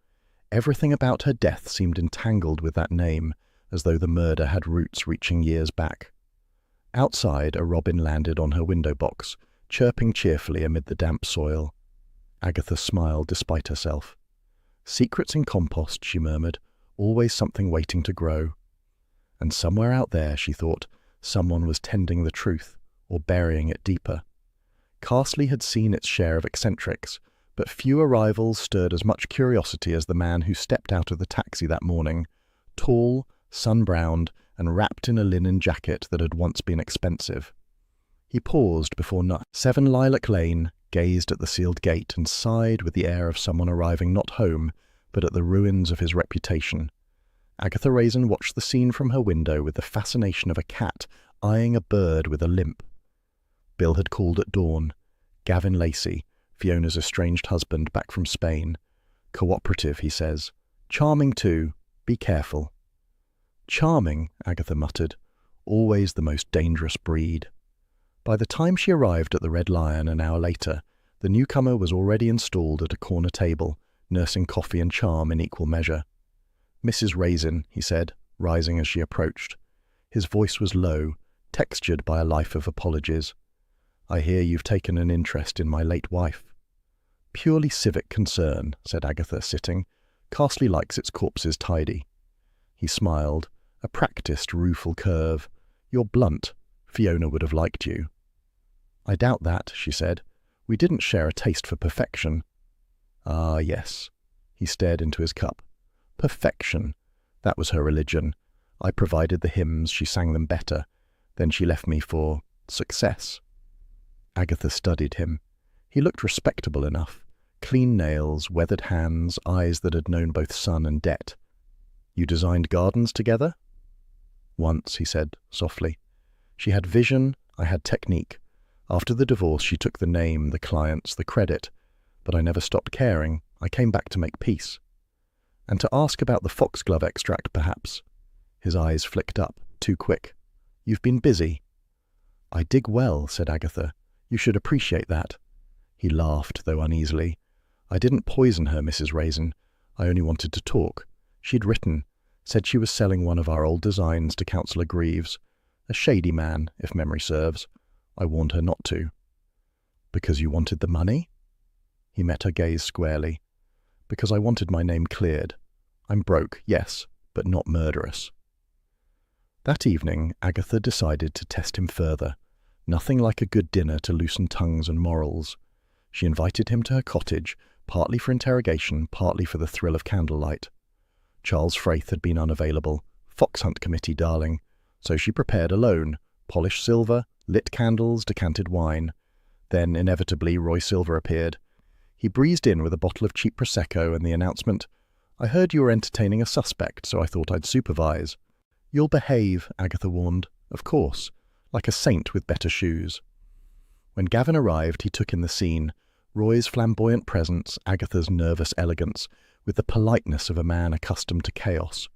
Everything about her death seemed entangled with that name, as though the murder had roots reaching years back. Outside, a robin landed on her window box, chirping cheerfully amid the damp soil. Agatha smiled despite herself. Secrets in compost, she murmured, always something waiting to grow. And somewhere out there, she thought, someone was tending the truth, or burying it deeper. Carsley had seen its share of eccentrics, but few arrivals stirred as much curiosity as the man who stepped out of the taxi that morning, tall, sun-browned, and wrapped in a linen jacket that had once been expensive. He paused before 7 Lilac Lane, gazed at the sealed gate, and sighed with the air of someone arriving not home, but at the ruins of his reputation. Agatha Raisin watched the scene from her window with the fascination of a cat eyeing a bird with a limp. Bill had called at dawn. Gavin Lacey, Fiona's estranged husband back from Spain. Cooperative, he says. Charming too. Be careful. Charming, Agatha muttered. Always the most dangerous breed. By the time she arrived at the Red Lion an hour later, the newcomer was already installed at a corner table, nursing coffee and charm in equal measure. Mrs. Raisin, he said, rising as she approached. His voice was low, textured by a life of apologies. I hear you've taken an interest in my late wife. Purely civic concern, said Agatha, sitting. Carsley likes its corpses tidy. He smiled, a practised, rueful curve. You're blunt. Fiona would have liked you. I doubt that, she said. We didn't share a taste for perfection. Ah, yes. He stared into his cup. Perfection. That was her religion. I provided the hymns, she sang them better. Then she left me for success. Agatha studied him. He looked respectable enough. Clean nails, weathered hands, eyes that had known both sun and debt. You designed gardens together? Once, he said, softly. She had vision, I had technique. After the divorce, she took the name, the clients, the credit. But I never stopped caring. I came back to make peace. And to ask about the foxglove extract, perhaps. His eyes flicked up, too quick. You've been busy. I dig well, said Agatha. You should appreciate that. He laughed, though uneasily. I didn't poison her, Mrs. Raisin. I only wanted to talk. She'd written, said she was selling one of our old designs to Councillor Greaves. A shady man, if memory serves. I warned her not to. Because you wanted the money? He met her gaze squarely. Because I wanted my name cleared. I'm broke, yes, but not murderous. That evening, Agatha decided to test him further. Nothing like a good dinner to loosen tongues and morals. She invited him to her cottage, partly for interrogation, partly for the thrill of candlelight. Charles Fraith had been unavailable. Fox hunt committee, darling. So she prepared alone. Polished silver, lit candles, decanted wine. Then, inevitably, Roy Silver appeared. He breezed in with a bottle of cheap Prosecco and the announcement, I heard you were entertaining a suspect, so I thought I'd supervise. You'll behave, Agatha warned. Of course. Like a saint with better shoes. When Gavin arrived, he took in the scene. Roy's flamboyant presence, Agatha's nervous elegance, with the politeness of a man accustomed to chaos.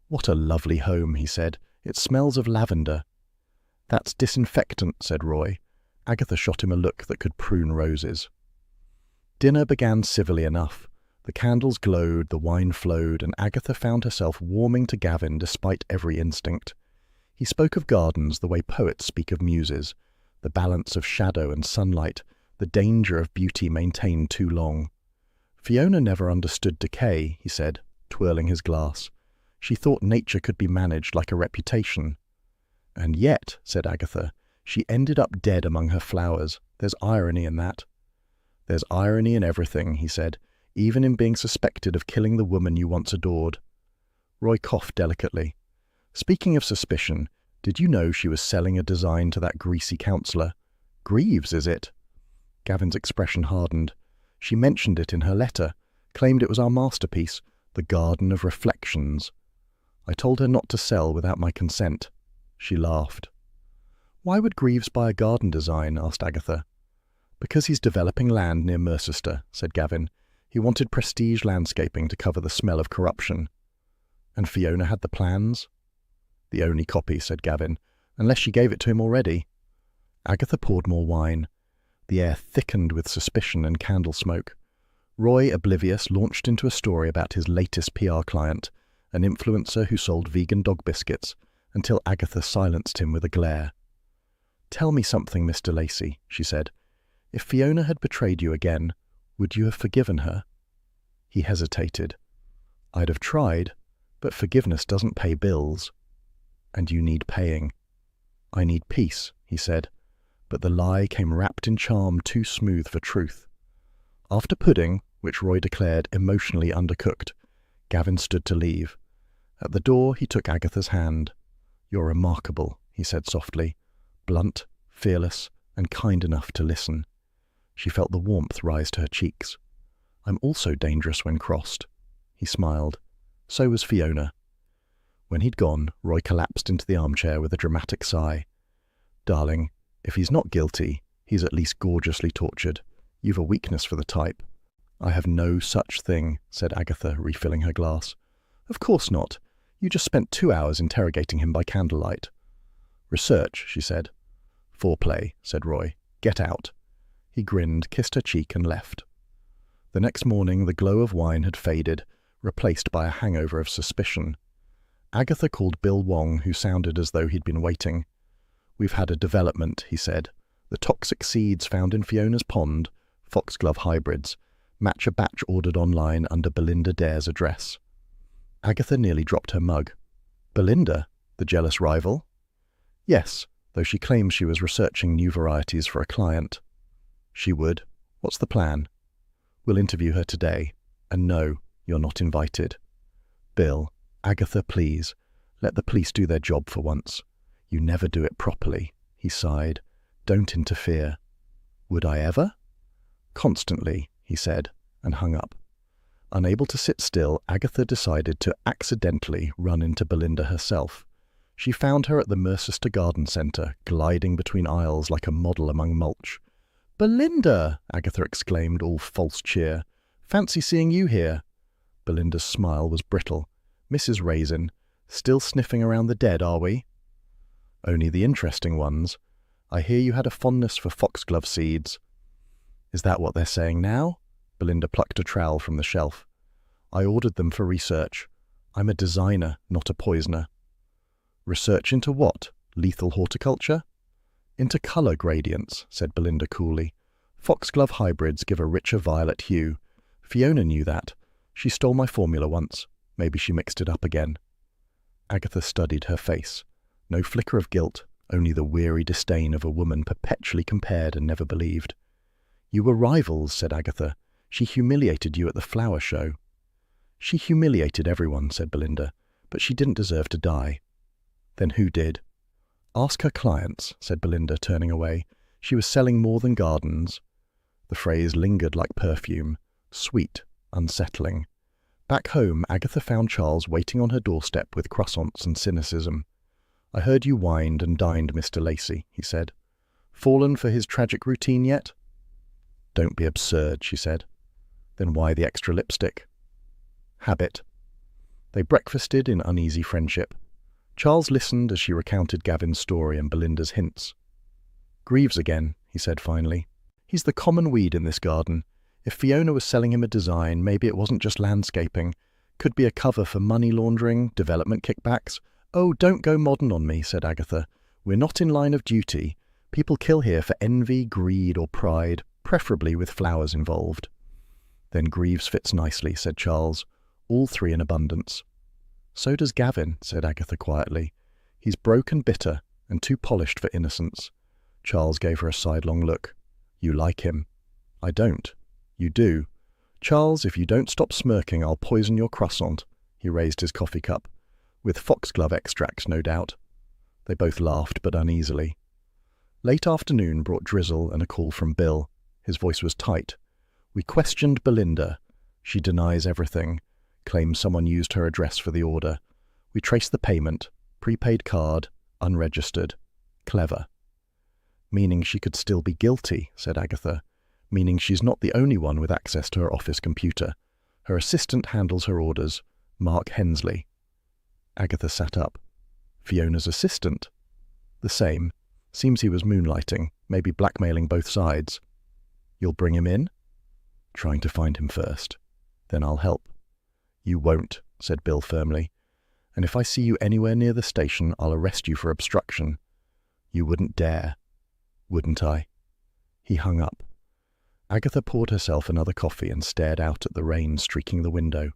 What a lovely home, he said. It smells of lavender. That's disinfectant, said Roy. Agatha shot him a look that could prune roses. Dinner began civilly enough. The candles glowed, the wine flowed, and Agatha found herself warming to Gavin despite every instinct. He spoke of gardens the way poets speak of muses, the balance of shadow and sunlight, the danger of beauty maintained too long. Fiona never understood decay, he said, twirling his glass. She thought nature could be managed like a reputation. And yet, said Agatha, she ended up dead among her flowers. There's irony in that. There's irony in everything, he said, even in being suspected of killing the woman you once adored. Roy coughed delicately. Speaking of suspicion, did you know she was selling a design to that greasy counsellor? Greaves, is it? Gavin's expression hardened. She mentioned it in her letter, claimed it was our masterpiece, the Garden of Reflections. I told her not to sell without my consent. She laughed. Why would Greaves buy a garden design? Asked Agatha. Because he's developing land near Mercester, said Gavin. He wanted prestige landscaping to cover the smell of corruption. And Fiona had the plans? The only copy, said Gavin, unless she gave it to him already. Agatha poured more wine. The air thickened with suspicion and candle smoke. Roy, oblivious, launched into a story about his latest PR client, an influencer who sold vegan dog biscuits, until Agatha silenced him with a glare. Tell me something, Mr. Lacey, she said. If Fiona had betrayed you again, would you have forgiven her? He hesitated. I'd have tried, but forgiveness doesn't pay bills. And you need paying. I need peace, he said, but the lie came wrapped in charm too smooth for truth. After pudding, which Roy declared emotionally undercooked, Gavin stood to leave. At the door he took Agatha's hand. You're remarkable, he said softly, blunt, fearless, and kind enough to listen. She felt the warmth rise to her cheeks. I'm also dangerous when crossed. He smiled. So was Fiona. When he'd gone, Roy collapsed into the armchair with a dramatic sigh. Darling, if he's not guilty, he's at least gorgeously tortured. You've a weakness for the type. I have no such thing, said Agatha, refilling her glass. Of course not. You just spent 2 hours interrogating him by candlelight. Research, she said. Foreplay, said Roy. Get out. He grinned, kissed her cheek, and left. The next morning the glow of wine had faded, replaced by a hangover of suspicion. Agatha called Bill Wong, who sounded as though he'd been waiting. We've had a development, he said. The toxic seeds found in Fiona's pond, foxglove hybrids, match a batch ordered online under Belinda Dare's address. Agatha nearly dropped her mug. Belinda? The jealous rival? Yes, though she claims she was researching new varieties for a client. She would. What's the plan? We'll interview her today. And no, you're not invited. Bill, Agatha, please. Let the police do their job for once. You never do it properly, he sighed. Don't interfere. Would I ever? Constantly, he said, and hung up. Unable to sit still, Agatha decided to accidentally run into Belinda herself. She found her at the Mercester Garden Centre, gliding between aisles like a model among mulch. Belinda! Agatha exclaimed, all false cheer. Fancy seeing you here. Belinda's smile was brittle. Mrs. Raisin, still sniffing around the dead, are we? Only the interesting ones. I hear you had a fondness for foxglove seeds. Is that what they're saying now? Belinda plucked a trowel from the shelf. I ordered them for research. I'm a designer, not a poisoner. Research into what? Lethal horticulture? Into colour gradients, said Belinda coolly. Foxglove hybrids give a richer violet hue. Fiona knew that. She stole my formula once. Maybe she mixed it up again. Agatha studied her face. No flicker of guilt, only the weary disdain of a woman perpetually compared and never believed. You were rivals, said Agatha. She humiliated you at the flower show. She humiliated everyone, said Belinda, but she didn't deserve to die. Then who did? Ask her clients, said Belinda, turning away. She was selling more than gardens. The phrase lingered like perfume, sweet, unsettling. Back home, Agatha found Charles waiting on her doorstep with croissants and cynicism. I heard you wined and dined Mr. Lacey, he said. Fallen for his tragic routine yet? Don't be absurd, she said. Then why the extra lipstick? Habit. They breakfasted in uneasy friendship. Charles listened as she recounted Gavin's story and Belinda's hints. Greaves again, he said finally. He's the common weed in this garden. If Fiona was selling him a design, maybe it wasn't just landscaping. Could be a cover for money laundering, development kickbacks. Oh, don't go modern on me, said Agatha. We're not in line of duty. People kill here for envy, greed, or pride, preferably with flowers involved. Then Greaves fits nicely, said Charles. All three in abundance. So does Gavin, said Agatha quietly. He's broke and bitter, and too polished for innocence. Charles gave her a sidelong look. You like him. I don't. You do. Charles, if you don't stop smirking, I'll poison your croissant. He raised his coffee cup. With foxglove extract, no doubt. They both laughed, but uneasily. Late afternoon brought drizzle and a call from Bill. His voice was tight. We questioned Belinda. She denies everything, claims someone used her address for the order. We traced the payment, prepaid card, unregistered. Clever. Meaning she could still be guilty, said Agatha. Meaning she's not the only one with access to her office computer. Her assistant handles her orders, Mark Hensley. Agatha sat up. Fiona's assistant? The same. Seems he was moonlighting, maybe blackmailing both sides. You'll bring him in? Trying to find him first. Then I'll help. You won't, said Bill firmly. And if I see you anywhere near the station, I'll arrest you for obstruction. You wouldn't dare. Wouldn't I? He hung up. Agatha poured herself another coffee and stared out at the rain streaking the window.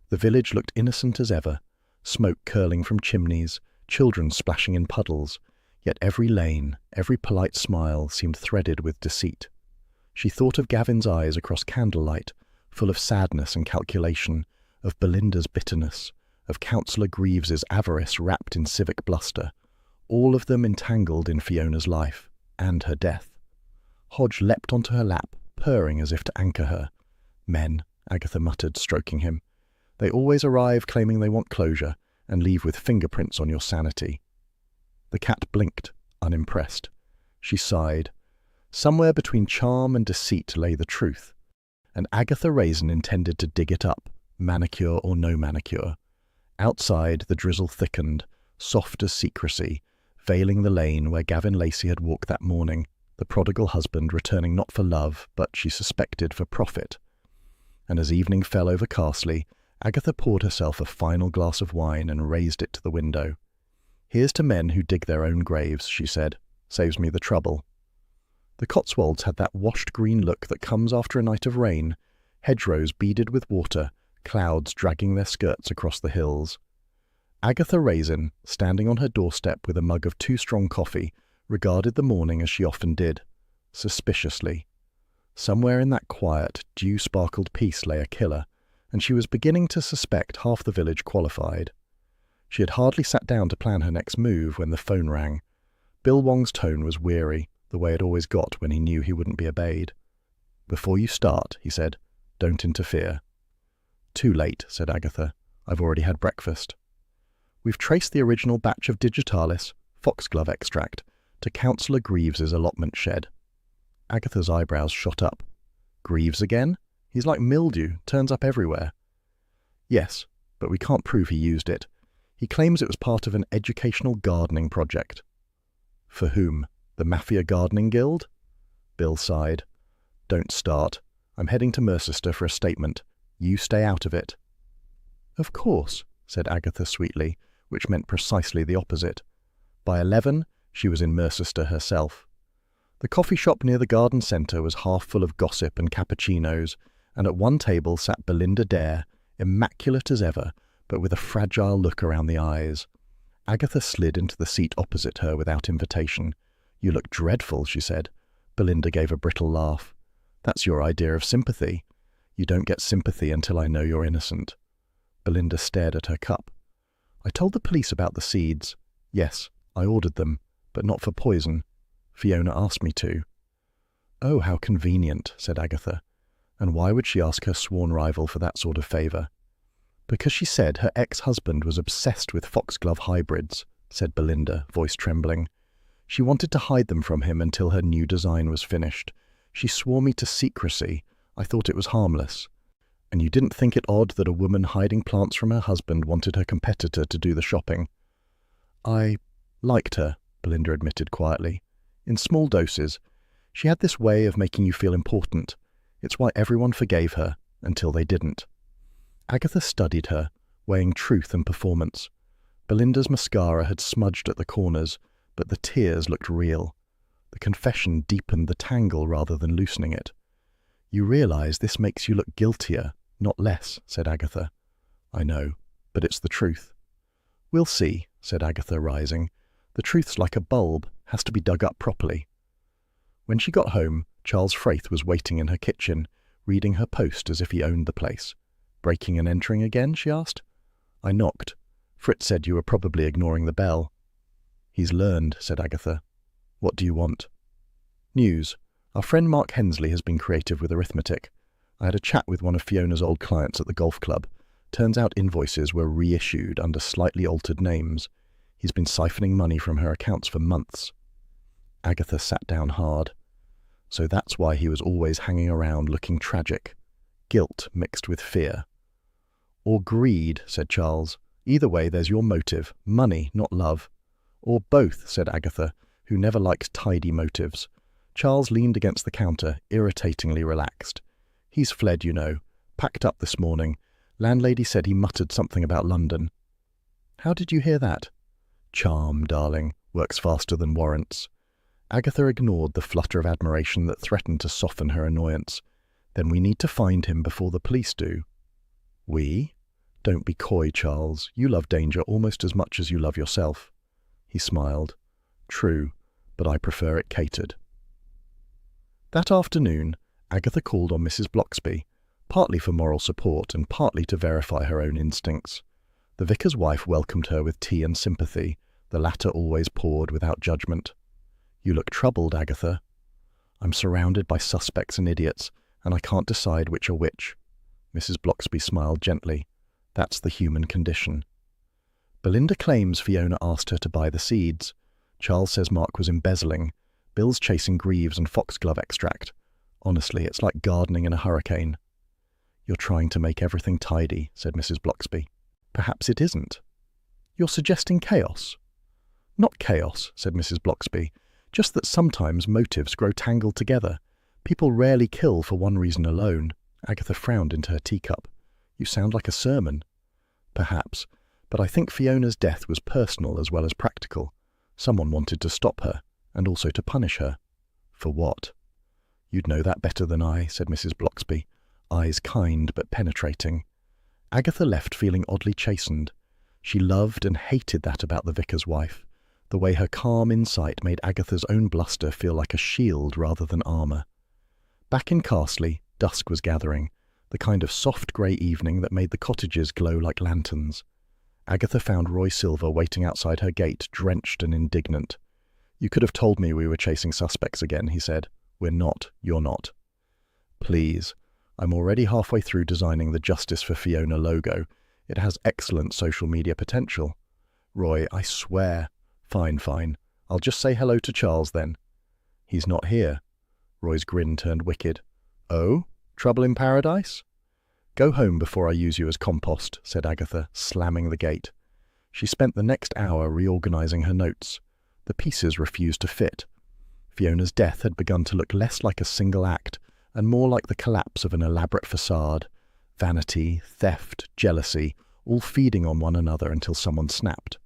The village looked innocent as ever, smoke curling from chimneys, children splashing in puddles, yet every lane, every polite smile seemed threaded with deceit. She thought of Gavin's eyes across candlelight, full of sadness and calculation, of Belinda's bitterness, of Councillor Greaves's avarice wrapped in civic bluster, all of them entangled in Fiona's life, and her death. Hodge leapt onto her lap, purring as if to anchor her. Men, Agatha muttered, stroking him. They always arrive claiming they want closure, and leave with fingerprints on your sanity. The cat blinked, unimpressed. She sighed. Somewhere between charm and deceit lay the truth, and Agatha Raisin intended to dig it up, manicure or no manicure. Outside, the drizzle thickened, soft as secrecy, veiling the lane where Gavin Lacey had walked that morning, the prodigal husband returning not for love, but she suspected for profit. And as evening fell over Carsley, Agatha poured herself a final glass of wine and raised it to the window. Here's to men who dig their own graves, she said. Saves me the trouble. The Cotswolds had that washed green look that comes after a night of rain, hedgerows beaded with water, clouds dragging their skirts across the hills. Agatha Raisin, standing on her doorstep with a mug of too-strong coffee, regarded the morning as she often did, suspiciously. Somewhere in that quiet, dew-sparkled peace lay a killer, and she was beginning to suspect half the village qualified. She had hardly sat down to plan her next move when the phone rang. Bill Wong's tone was weary, the way it always got when he knew he wouldn't be obeyed. "Before you start," he said, "don't interfere." "Too late," said Agatha. "I've already had breakfast." "We've traced the original batch of digitalis, foxglove extract, to Councillor Greaves's allotment shed." Agatha's eyebrows shot up. "Greaves again? He's like mildew, turns up everywhere." "Yes, but we can't prove he used it. He claims it was part of an educational gardening project." "For whom? The Mafia Gardening Guild?" Bill sighed. "Don't start. I'm heading to Mercester for a statement. You stay out of it." "Of course," said Agatha sweetly, which meant precisely the opposite. By 11, she was in Mercester herself. The coffee shop near the garden centre was half full of gossip and cappuccinos, and at one table sat Belinda Dare, immaculate as ever, but with a fragile look around the eyes. Agatha slid into the seat opposite her without invitation. "You look dreadful," she said. Belinda gave a brittle laugh. "That's your idea of sympathy. You don't get sympathy until I know you're innocent." Belinda stared at her cup. "I told the police about the seeds. Yes, I ordered them, but not for poison. Fiona asked me to." "Oh, how convenient," said Agatha. "And why would she ask her sworn rival for that sort of favour?" "Because she said her ex-husband was obsessed with foxglove hybrids," said Belinda, voice trembling. "She wanted to hide them from him until her new design was finished. She swore me to secrecy. I thought it was harmless." "And you didn't think it odd that a woman hiding plants from her husband wanted her competitor to do the shopping?" "I liked her," Belinda admitted quietly. "In small doses. She had this way of making you feel important. It's why everyone forgave her, until they didn't." Agatha studied her, weighing truth and performance. Belinda's mascara had smudged at the corners, but the tears looked real. The confession deepened the tangle rather than loosening it. "You realize this makes you look guiltier, not less," said Agatha. "I know, but it's the truth." "We'll see," said Agatha, rising. "The truth's like a bulb, has to be dug up properly." When she got home, Charles Fraith was waiting in her kitchen, reading her post as if he owned the place. "Breaking and entering again?" she asked. I knocked. Fritz said you were probably ignoring the bell. He's learned, said Agatha. What do you want? News. Our friend Mark Hensley has been creative with arithmetic. I had a chat with one of Fiona's old clients at the golf club. Turns out invoices were reissued under slightly altered names. He's been siphoning money from her accounts for months. Agatha sat down hard. So that's why he was always hanging around looking tragic. Guilt mixed with fear. Or greed, said Charles. Either way, there's your motive. Money, not love. Or both, said Agatha, who never liked tidy motives. Charles leaned against the counter, irritatingly relaxed. He's fled, you know. Packed up this morning. Landlady said he muttered something about London. How did you hear that? Charm, darling. Works faster than warrants. Agatha ignored the flutter of admiration that threatened to soften her annoyance. Then we need to find him before the police do. We? Don't be coy, Charles. You love danger almost as much as you love yourself. He smiled. True, but I prefer it catered. That afternoon, Agatha called on Mrs. Bloxby, partly for moral support and partly to verify her own instincts. The vicar's wife welcomed her with tea and sympathy, the latter always poured without judgment. You look troubled, Agatha. I'm surrounded by suspects and idiots, and I can't decide which are which. Mrs. Bloxby smiled gently. That's the human condition. Belinda claims Fiona asked her to buy the seeds. Charles says Mark was embezzling. Bill's chasing Greaves and foxglove extract. Honestly, it's like gardening in a hurricane. You're trying to make everything tidy, said Mrs. Bloxby. Perhaps it isn't. You're suggesting chaos. Not chaos, said Mrs. Bloxby. Just that sometimes motives grow tangled together. People rarely kill for one reason alone. Agatha frowned into her teacup. You sound like a sermon. Perhaps, but I think Fiona's death was personal as well as practical. Someone wanted to stop her, and also to punish her. For what? You'd know that better than I, said Mrs. Bloxby, eyes kind but penetrating. Agatha left feeling oddly chastened. She loved and hated that about the vicar's wife. The way her calm insight made Agatha's own bluster feel like a shield rather than armour. Back in Carsley, dusk was gathering, the kind of soft grey evening that made the cottages glow like lanterns. Agatha found Roy Silver waiting outside her gate, drenched and indignant. You could have told me we were chasing suspects again, he said. We're not, you're not. Please, I'm already halfway through designing the Justice for Fiona logo. It has excellent social media potential. Roy, I swear. Fine, fine. I'll just say hello to Charles then. He's not here. Roy's grin turned wicked. Oh? Trouble in paradise? Go home before I use you as compost, said Agatha, slamming the gate. She spent the next hour reorganizing her notes. The pieces refused to fit. Fiona's death had begun to look less like a single act and more like the collapse of an elaborate facade. Vanity, theft, jealousy, all feeding on one another until someone snapped.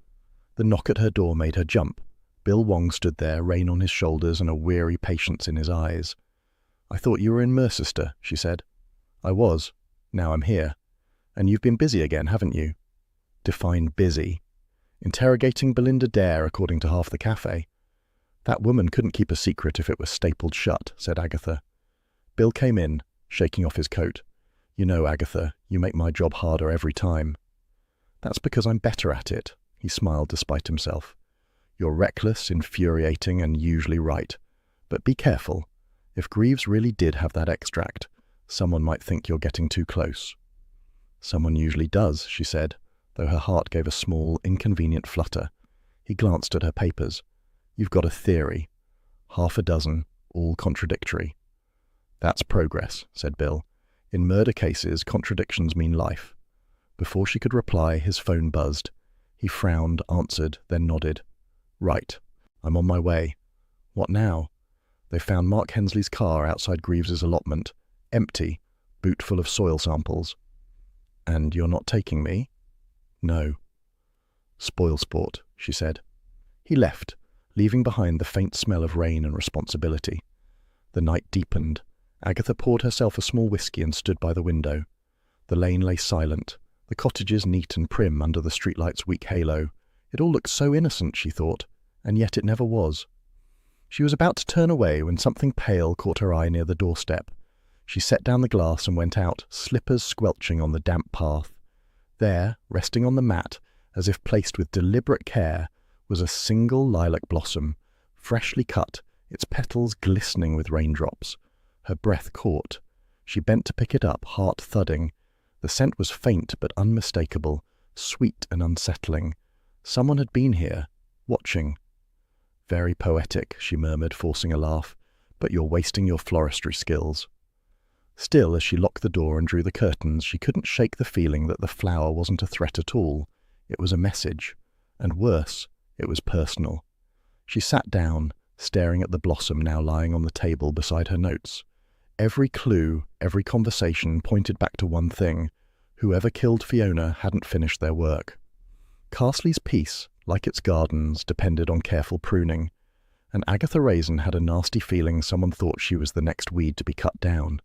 The knock at her door made her jump. Bill Wong stood there, rein on his shoulders and a weary patience in his eyes. I thought you were in Mercester, she said. I was. Now I'm here. And you've been busy again, haven't you? Define busy. Interrogating Belinda Dare, according to half the cafe. That woman couldn't keep a secret if it was stapled shut, said Agatha. Bill came in, shaking off his coat. You know, Agatha, you make my job harder every time. That's because I'm better at it, he smiled despite himself. You're reckless, infuriating, and usually right. But be careful. If Greaves really did have that extract, someone might think you're getting too close. Someone usually does, she said, though her heart gave a small, inconvenient flutter. He glanced at her papers. You've got a theory. 6, all contradictory. That's progress, said Bill. In murder cases, contradictions mean life. Before she could reply, his phone buzzed. He frowned, answered, then nodded. Right. I'm on my way. What now? They found Mark Hensley's car outside Greaves's allotment. Empty, boot full of soil samples. And you're not taking me? No. Spoil sport, she said. He left, leaving behind the faint smell of rain and responsibility. The night deepened. Agatha poured herself a small whisky and stood by the window. The lane lay silent, the cottages neat and prim under the streetlight's weak halo. It all looked so innocent, she thought, and yet it never was. She was about to turn away when something pale caught her eye near the doorstep. She set down the glass and went out, slippers squelching on the damp path. There, resting on the mat, as if placed with deliberate care, was a single lilac blossom, freshly cut, its petals glistening with raindrops. Her breath caught. She bent to pick it up, heart thudding. The scent was faint but unmistakable, sweet and unsettling. Someone had been here, watching. "Very poetic," she murmured, forcing a laugh, "but you're wasting your floristry skills." Still, as she locked the door and drew the curtains, she couldn't shake the feeling that the flower wasn't a threat at all. It was a message. And worse, it was personal. She sat down, staring at the blossom now lying on the table beside her notes. Every clue, every conversation pointed back to one thing. Whoever killed Fiona hadn't finished their work. Carsley's peace, like its gardens, depended on careful pruning, and Agatha Raisin had a nasty feeling someone thought she was the next weed to be cut down.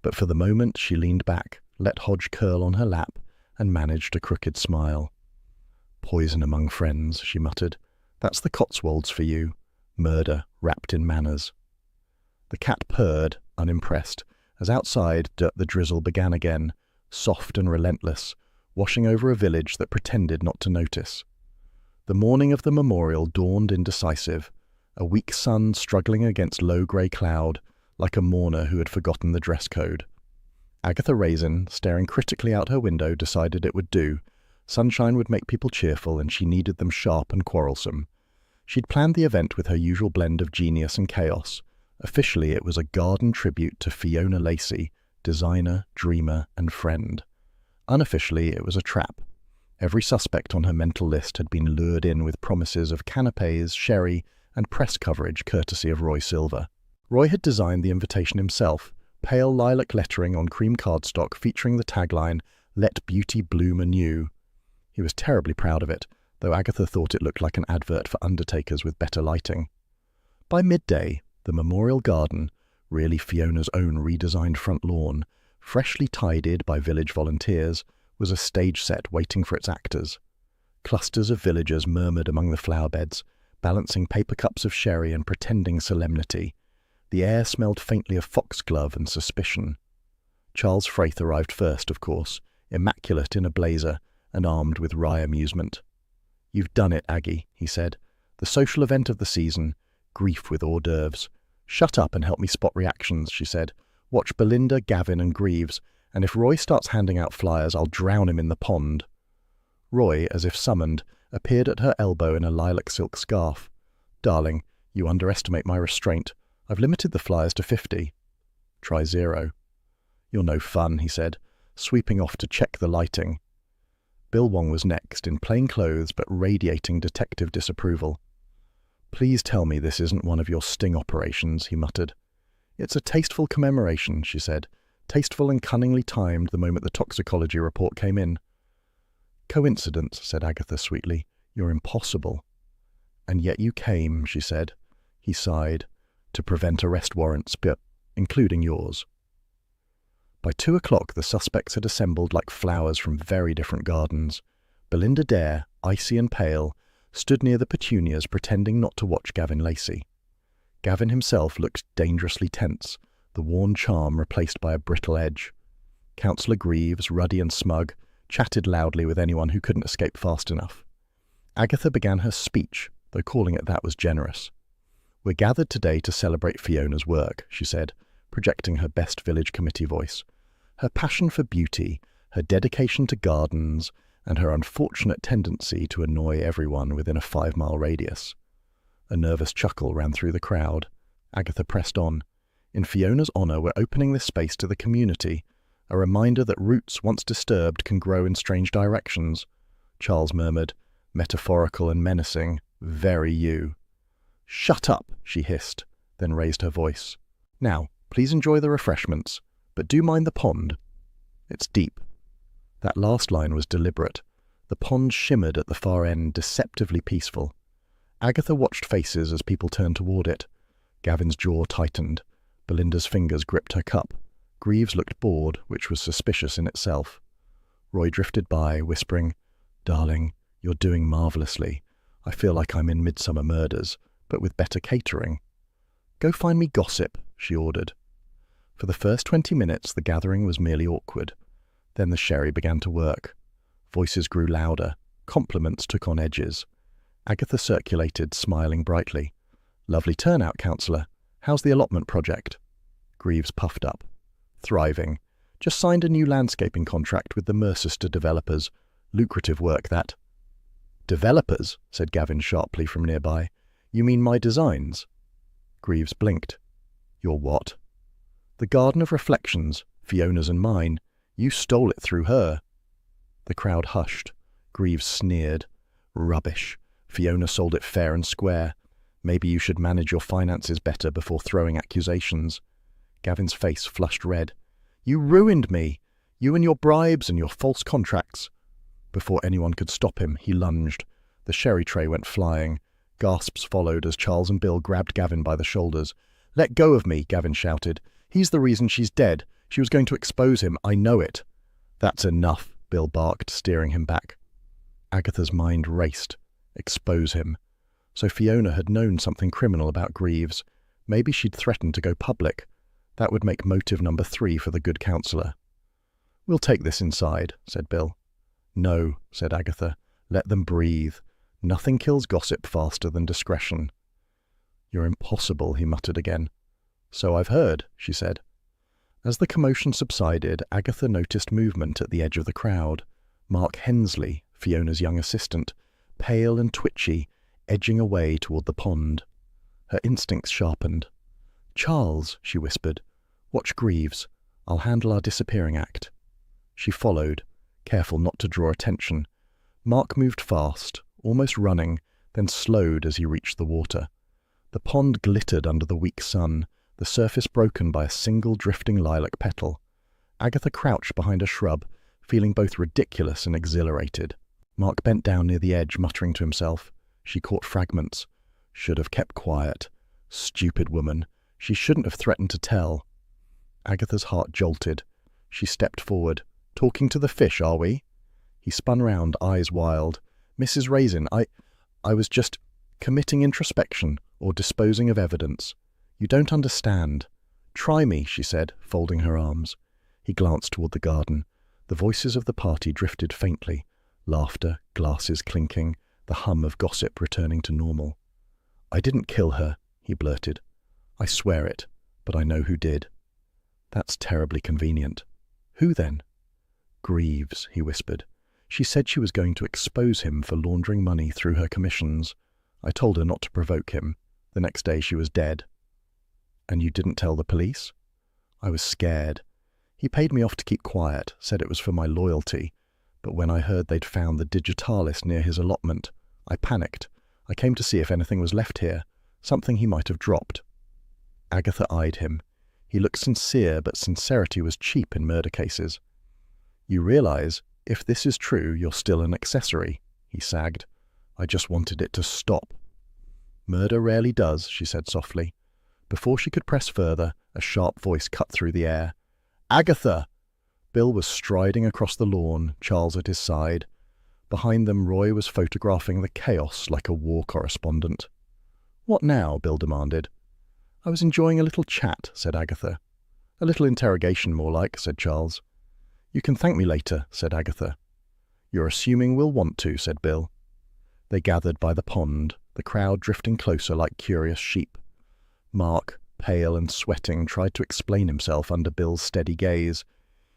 But for the moment she leaned back, let Hodge curl on her lap, and managed a crooked smile. "Poison among friends," she muttered. "That's the Cotswolds for you. Murder wrapped in manners." The cat purred, unimpressed, as outside the drizzle began again, soft and relentless, washing over a village that pretended not to notice. The morning of the memorial dawned indecisive, a weak sun struggling against low grey cloud, like a mourner who had forgotten the dress code. Agatha Raisin, staring critically out her window, decided it would do. Sunshine would make people cheerful, and she needed them sharp and quarrelsome. She'd planned the event with her usual blend of genius and chaos. Officially, it was a garden tribute to Fiona Lacey, designer, dreamer, and friend. Unofficially, it was a trap. Every suspect on her mental list had been lured in with promises of canapes, sherry, and press coverage courtesy of Roy Silver. Roy had designed the invitation himself, pale lilac lettering on cream cardstock featuring the tagline, "Let Beauty Bloom Anew." He was terribly proud of it, though Agatha thought it looked like an advert for undertakers with better lighting. By midday, the memorial garden, really Fiona's own redesigned front lawn, freshly tidied by village volunteers, was a stage set waiting for its actors. Clusters of villagers murmured among the flower beds, balancing paper cups of sherry and pretending solemnity. The air smelled faintly of foxglove and suspicion. Charles Frayth arrived first, of course, immaculate in a blazer and armed with wry amusement. "You've done it, Aggie," he said. "The social event of the season, grief with hors d'oeuvres." "Shut up and help me spot reactions," she said. "Watch Belinda, Gavin and Greaves, and if Roy starts handing out flyers, I'll drown him in the pond." Roy, as if summoned, appeared at her elbow in a lilac silk scarf. "Darling, you underestimate my restraint. I've limited the flyers to 50. Try 0. "You're no fun," he said, sweeping off to check the lighting. Bill Wong was next, in plain clothes but radiating detective disapproval. "Please tell me this isn't one of your sting operations," he muttered. "It's a tasteful commemoration," she said, tasteful and cunningly timed the moment the toxicology report came in. "Coincidence," said Agatha sweetly. "You're impossible." "And yet you came," she said. He sighed. "To prevent arrest warrants, including yours." By 2 o'clock the suspects had assembled like flowers from very different gardens. Belinda Dare, icy and pale, stood near the petunias pretending not to watch Gavin Lacey. Gavin himself looked dangerously tense, the worn charm replaced by a brittle edge. Councillor Greaves, ruddy and smug, chatted loudly with anyone who couldn't escape fast enough. Agatha began her speech, though calling it that was generous. "We're gathered today to celebrate Fiona's work," she said, projecting her best village committee voice. Her passion for beauty, her dedication to gardens, and her unfortunate tendency to annoy everyone within a 5-mile radius. A nervous chuckle ran through the crowd. Agatha pressed on. "In Fiona's honour, we're opening this space to the community, a reminder that roots once disturbed can grow in strange directions." Charles murmured, metaphorical and menacing. "Very you." "Shut up," she hissed, then raised her voice. "Now, please enjoy the refreshments, but do mind the pond. It's deep." That last line was deliberate. The pond shimmered at the far end, deceptively peaceful. Agatha watched faces as people turned toward it. Gavin's jaw tightened. Belinda's fingers gripped her cup. Greaves looked bored, which was suspicious in itself. Roy drifted by, whispering, "Darling, you're doing marvellously. I feel like I'm in Midsummer Murders, but with better catering." "Go find me gossip," she ordered. For the first 20 minutes the gathering was merely awkward. Then the sherry began to work. Voices grew louder. Compliments took on edges. Agatha circulated, smiling brightly. "Lovely turnout, counsellor. How's the allotment project?" Greaves puffed up. "Thriving. Just signed a new landscaping contract with the Mercester developers. Lucrative work, that." "Developers?" said Gavin sharply from nearby. "You mean my designs?" Greaves blinked. "Your what?" "The Garden of Reflections, Fiona's and mine. You stole it through her." The crowd hushed. Greaves sneered. "Rubbish. Fiona sold it fair and square. Maybe you should manage your finances better before throwing accusations." Gavin's face flushed red. "You ruined me! You and your bribes and your false contracts." Before anyone could stop him, he lunged. The sherry tray went flying. Gasps followed as Charles and Bill grabbed Gavin by the shoulders. "Let go of me," Gavin shouted. "He's the reason she's dead. She was going to expose him. I know it." "That's enough," Bill barked, steering him back. Agatha's mind raced. Expose him. So Fiona had known something criminal about Greaves. Maybe she'd threatened to go public. That would make motive number 3 for the good counsellor. "We'll take this inside," said Bill. "No," said Agatha. "Let them breathe. Nothing kills gossip faster than discretion." "You're impossible," he muttered again. "So I've heard," she said. As the commotion subsided, Agatha noticed movement at the edge of the crowd. Mark Hensley, Fiona's young assistant, pale and twitchy, edging away toward the pond. Her instincts sharpened. "Charles," she whispered, "watch Greaves. I'll handle our disappearing act." She followed, careful not to draw attention. Mark moved fast, almost running, then slowed as he reached the water. The pond glittered under the weak sun, the surface broken by a single drifting lilac petal. Agatha crouched behind a shrub, feeling both ridiculous and exhilarated. Mark bent down near the edge, muttering to himself. She caught fragments. Should have kept quiet. Stupid woman. She shouldn't have threatened to tell. Agatha's heart jolted. She stepped forward. "Talking to the fish, are we?" He spun round, eyes wild. "Mrs. Raisin, I was just committing introspection or disposing of evidence. You don't understand." "Try me," she said, folding her arms. He glanced toward the garden. The voices of the party drifted faintly. Laughter, glasses clinking, the hum of gossip returning to normal. "I didn't kill her," he blurted. "I swear it, but I know who did." "That's terribly convenient." "Who then?" "Greaves," he whispered. "She said she was going to expose him for laundering money through her commissions. I told her not to provoke him. The next day she was dead." "And you didn't tell the police?" "I was scared. He paid me off to keep quiet, said it was for my loyalty. But when I heard they'd found the digitalis near his allotment, I panicked. I came to see if anything was left here, something he might have dropped." Agatha eyed him. He looked sincere, but sincerity was cheap in murder cases. "You realize, if this is true, you're still an accessory," he sagged. "I just wanted it to stop." "Murder rarely does," she said softly. Before she could press further, a sharp voice cut through the air. "Agatha!" Bill was striding across the lawn, Charles at his side. Behind them, Roy was photographing the chaos like a war correspondent. "What now?" Bill demanded. "I was enjoying a little chat," said Agatha. "A little interrogation, more like," said Charles. "You can thank me later," said Agatha. "You're assuming we'll want to," said Bill. They gathered by the pond, the crowd drifting closer like curious sheep. Mark, pale and sweating, tried to explain himself under Bill's steady gaze.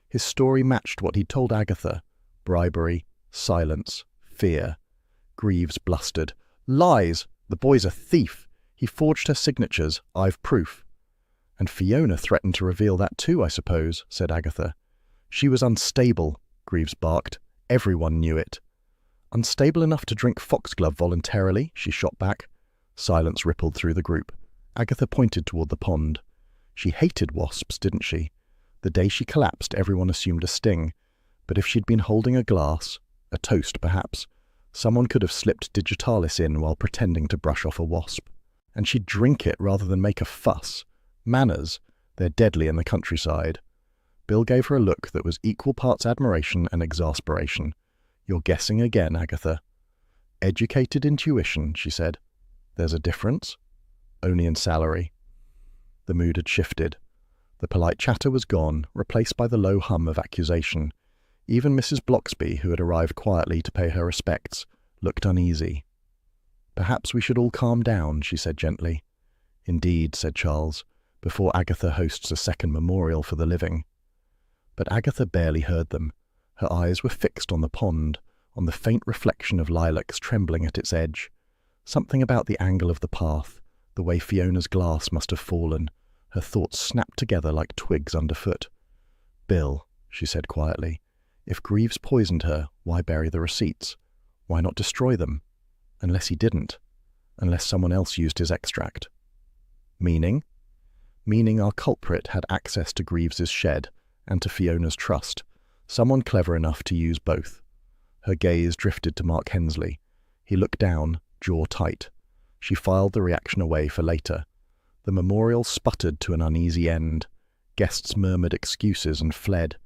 His story matched what he'd told Agatha. Bribery, silence, fear. Greaves blustered. "Lies! The boy's a thief! He forged her signatures. I've proof." "And Fiona threatened to reveal that too, I suppose," said Agatha. "She was unstable," Greaves barked. "Everyone knew it." "Unstable enough to drink foxglove voluntarily?" she shot back. Silence rippled through the group. Agatha pointed toward the pond. "She hated wasps, didn't she? The day she collapsed, everyone assumed a sting. But if she'd been holding a glass, a toast perhaps, someone could have slipped digitalis in while pretending to brush off a wasp. And she'd drink it rather than make a fuss. Manners, they're deadly in the countryside." Bill gave her a look that was equal parts admiration and exasperation. "You're guessing again, Agatha." "Educated intuition," she said. "There's a difference?" "Only in salary." The mood had shifted. The polite chatter was gone, replaced by the low hum of accusation. Even Mrs. Bloxby, who had arrived quietly to pay her respects, looked uneasy. "Perhaps we should all calm down," she said gently. "Indeed," said Charles, "before Agatha hosts a second memorial for the living." But Agatha barely heard them. Her eyes were fixed on the pond, on the faint reflection of lilacs trembling at its edge. Something about the angle of the path, the way Fiona's glass must have fallen, her thoughts snapped together like twigs underfoot. "Bill," she said quietly, "if Greaves poisoned her, why bury the receipts? Why not destroy them? Unless he didn't. Unless someone else used his extract." "Meaning?" "Meaning our culprit had access to Greaves's shed and to Fiona's trust. Someone clever enough to use both." Her gaze drifted to Mark Hensley. He looked down, jaw tight. She filed the reaction away for later. The memorial sputtered to an uneasy end. Guests murmured excuses and fled.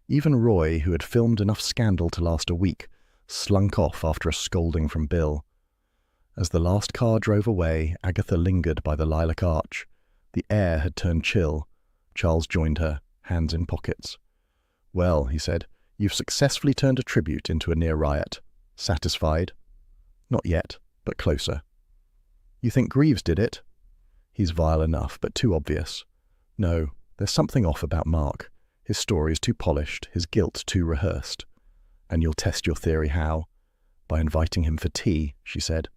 Even Roy, who had filmed enough scandal to last a week, slunk off after a scolding from Bill. As the last car drove away, Agatha lingered by the lilac arch. The air had turned chill. Charles joined her, hands in pockets. "Well," he said, "you've successfully turned a tribute into a near riot. Satisfied?" "Not yet, but closer." "You think Greaves did it?" "He's vile enough, but too obvious. No, there's something off about Mark. His story's too polished, his guilt too rehearsed." "And you'll test your theory how?" "By inviting him for tea," she said.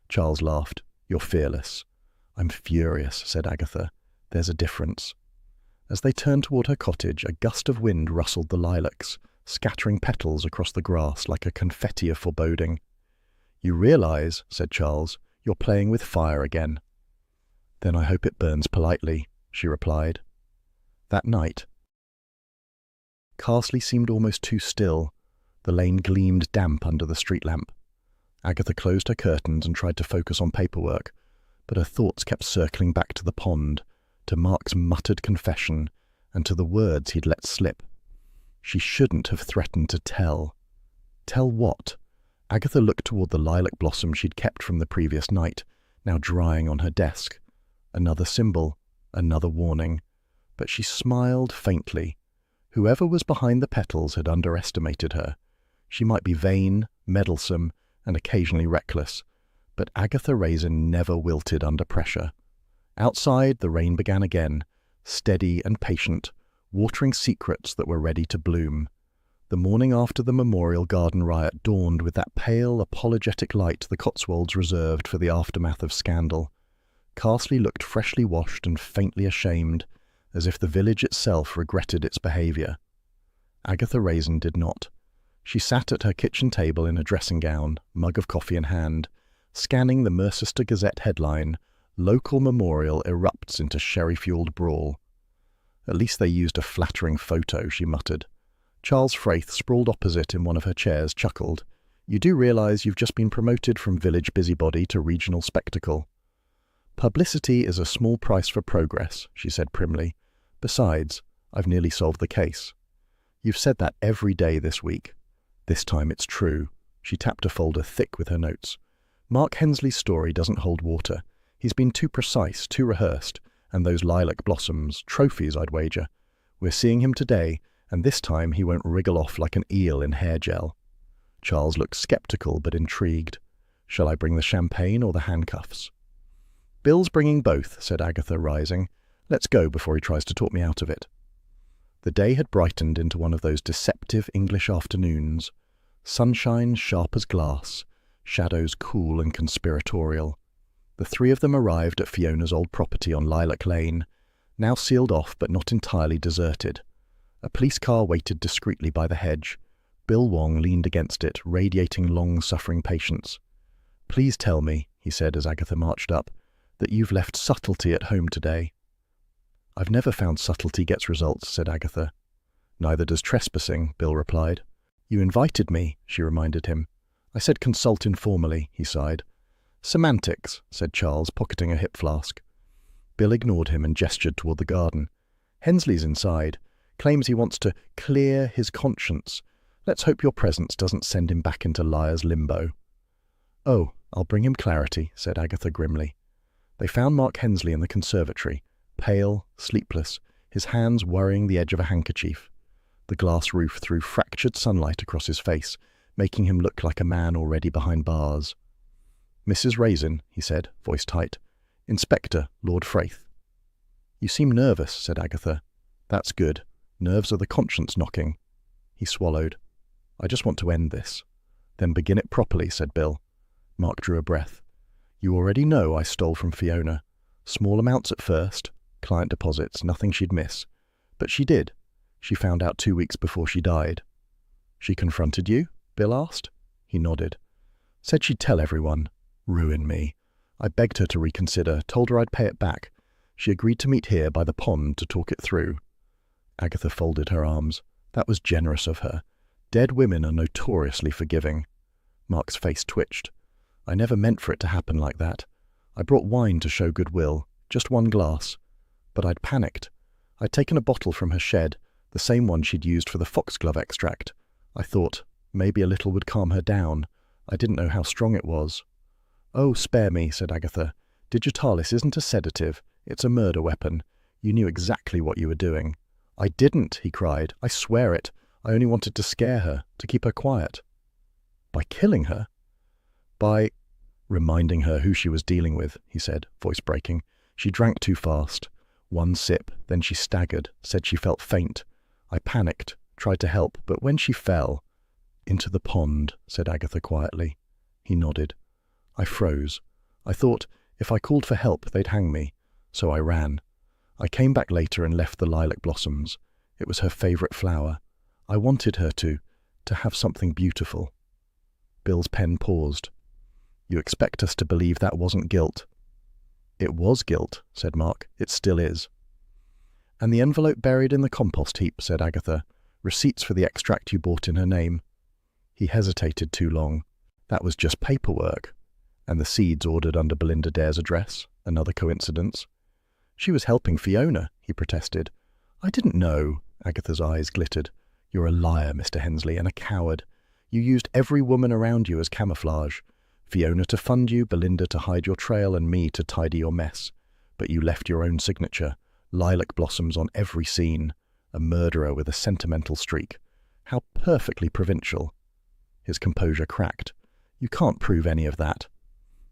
Charles laughed. "You're fearless." "I'm furious," said Agatha. "There's a difference." As they turned toward her cottage, a gust of wind rustled the lilacs, scattering petals across the grass like a confetti of foreboding. "You realize," said Charles, "you're playing with fire again." "Then I hope it burns politely," she replied. That night, Carsley seemed almost too still. The lane gleamed damp under the street lamp. Agatha closed her curtains and tried to focus on paperwork, but her thoughts kept circling back to the pond, to Mark's muttered confession, and to the words he'd let slip. She shouldn't have threatened to tell. Tell what? Agatha looked toward the lilac blossom she'd kept from the previous night, now drying on her desk. Another symbol, another warning. But she smiled faintly. Whoever was behind the petals had underestimated her. She might be vain, meddlesome, and occasionally reckless, but Agatha Raisin never wilted under pressure. Outside, the rain began again, steady and patient, watering secrets that were ready to bloom. The morning after the Memorial Garden riot dawned with that pale, apologetic light the Cotswolds reserved for the aftermath of scandal. Carsley looked freshly washed and faintly ashamed, as if the village itself regretted its behaviour. Agatha Raisin did not. She sat at her kitchen table in a dressing gown, mug of coffee in hand, scanning the Mercester Gazette headline, "Local Memorial Erupts into Sherry-Fueled Brawl." "At least they used a flattering photo," she muttered. Charles Fraith, sprawled opposite in one of her chairs, chuckled. "You do realise you've just been promoted from village busybody to regional spectacle." "Publicity is a small price for progress," she said primly. "Besides, I've nearly solved the case." "You've said that every day this week." "This time it's true." She tapped a folder thick with her notes. "Mark Hensley's story doesn't hold water. He's been too precise, too rehearsed, and those lilac blossoms, trophies, I'd wager. We're seeing him today, and this time he won't wriggle off like an eel in hair gel." Charles looked sceptical but intrigued. "Shall I bring the champagne or the handcuffs?" "Bill's bringing both," said Agatha, rising. "Let's go before he tries to talk me out of it." The day had brightened into one of those deceptive English afternoons. Sunshine sharp as glass, shadows cool and conspiratorial. The three of them arrived at Fiona's old property on Lilac Lane, now sealed off but not entirely deserted. A police car waited discreetly by the hedge. Bill Wong leaned against it, radiating long-suffering patience. "Please tell me," he said as Agatha marched up, "that you've left subtlety at home today." "I've never found subtlety gets results," said Agatha. "Neither does trespassing," Bill replied. "You invited me," she reminded him. "I said consult informally," he sighed. "Semantics," said Charles, pocketing a hip flask. Bill ignored him and gestured toward the garden. "Hensley's inside. Claims he wants to clear his conscience. Let's hope your presence doesn't send him back into liar's limbo." "Oh, I'll bring him clarity," said Agatha grimly. They found Mark Hensley in the conservatory, pale, sleepless, his hands worrying the edge of a handkerchief. The glass roof threw fractured sunlight across his face, making him look like a man already behind bars. "Mrs. Raisin," he said, voice tight. "Inspector, Lord Fraith." "You seem nervous," said Agatha. "That's good. Nerves are the conscience knocking." He swallowed. "I just want to end this." "Then begin it properly," said Bill. Mark drew a breath. "You already know I stole from Fiona. Small amounts at first, client deposits, nothing she'd miss. But she did. She found out 2 weeks before she died." "She confronted you?" Bill asked. He nodded. "Said she'd tell everyone. Ruin me. I begged her to reconsider, told her I'd pay it back. She agreed to meet here by the pond to talk it through." Agatha folded her arms. That was generous of her. Dead women are notoriously forgiving. Mark's face twitched. "I never meant for it to happen like that. I brought wine to show goodwill, just 1 glass. But I'd panicked. I'd taken a bottle from her shed, the same one she'd used for the foxglove extract. I thought maybe a little would calm her down. I didn't know how strong it was." "Oh, spare me," said Agatha. "Digitalis isn't a sedative. It's a murder weapon. You knew exactly what you were doing." "I didn't," he cried. "I swear it. I only wanted to scare her, to keep her quiet." "By killing her?" "By reminding her who she was dealing with," he said, voice breaking. "She drank too fast. 1 sip, then she staggered, said she felt faint. I panicked, tried to help, but when she fell—" "Into the pond," said Agatha quietly. He nodded. "I froze. I thought if I called for help they'd hang me, so I ran. I came back later and left the lilac blossoms. It was her favourite flower. I wanted her to have something beautiful." Bill's pen paused. "You expect us to believe that wasn't guilt?" "It was guilt," said Mark. "It still is." "And the envelope buried in the compost heap," said Agatha. "Receipts for the extract you bought in her name." He hesitated too long. "That was just paperwork." "And the seeds ordered under Belinda Dare's address? Another coincidence?" "She was helping Fiona," he protested. "I didn't know." Agatha's eyes glittered. "You're a liar, Mr. Hensley, and a coward. You used every woman around you as camouflage. Fiona to fund you, Belinda to hide your trail, and me to tidy your mess. But you left your own signature. Lilac blossoms on every scene. A murderer with a sentimental streak. How perfectly provincial." His composure cracked. "You can't prove any of that."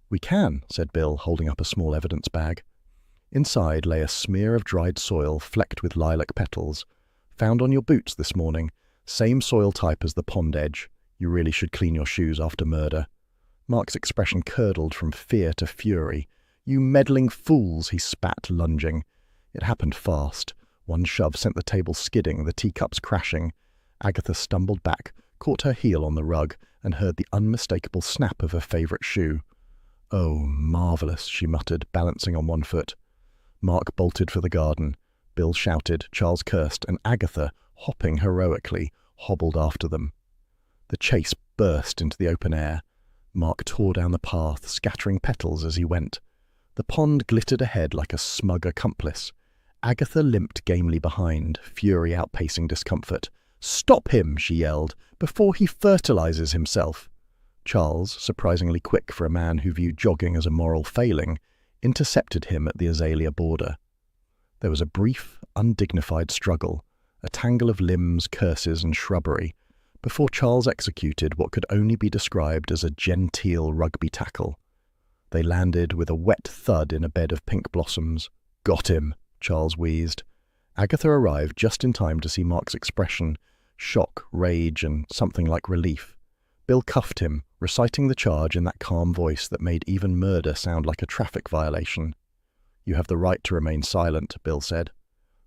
"We can," said Bill, holding up a small evidence bag. Inside lay a smear of dried soil flecked with lilac petals. "Found on your boots this morning. Same soil type as the pond edge. You really should clean your shoes after murder." Mark's expression curdled from fear to fury. "You meddling fools," he spat, lunging. It happened fast. 1 shove sent the table skidding, the teacups crashing. Agatha stumbled back, caught her heel on the rug, and heard the unmistakable snap of her favourite shoe. "Oh, marvellous," she muttered, balancing on 1 foot. Mark bolted for the garden. Bill shouted, Charles cursed, and Agatha, hopping heroically, hobbled after them. The chase burst into the open air. Mark tore down the path, scattering petals as he went. The pond glittered ahead like a smug accomplice. Agatha limped gamely behind, fury outpacing discomfort. "Stop him," she yelled, "before he fertilizes himself." Charles, surprisingly quick for a man who viewed jogging as a moral failing, intercepted him at the azalea border. There was a brief, undignified struggle, a tangle of limbs, curses, and shrubbery, before Charles executed what could only be described as a genteel rugby tackle. They landed with a wet thud in a bed of pink blossoms. "Got him," Charles wheezed. Agatha arrived just in time to see Mark's expression, shock, rage, and something like relief. Bill cuffed him, reciting the charge in that calm voice that made even murder sound like a traffic violation. "You have the right to remain silent," Bill said.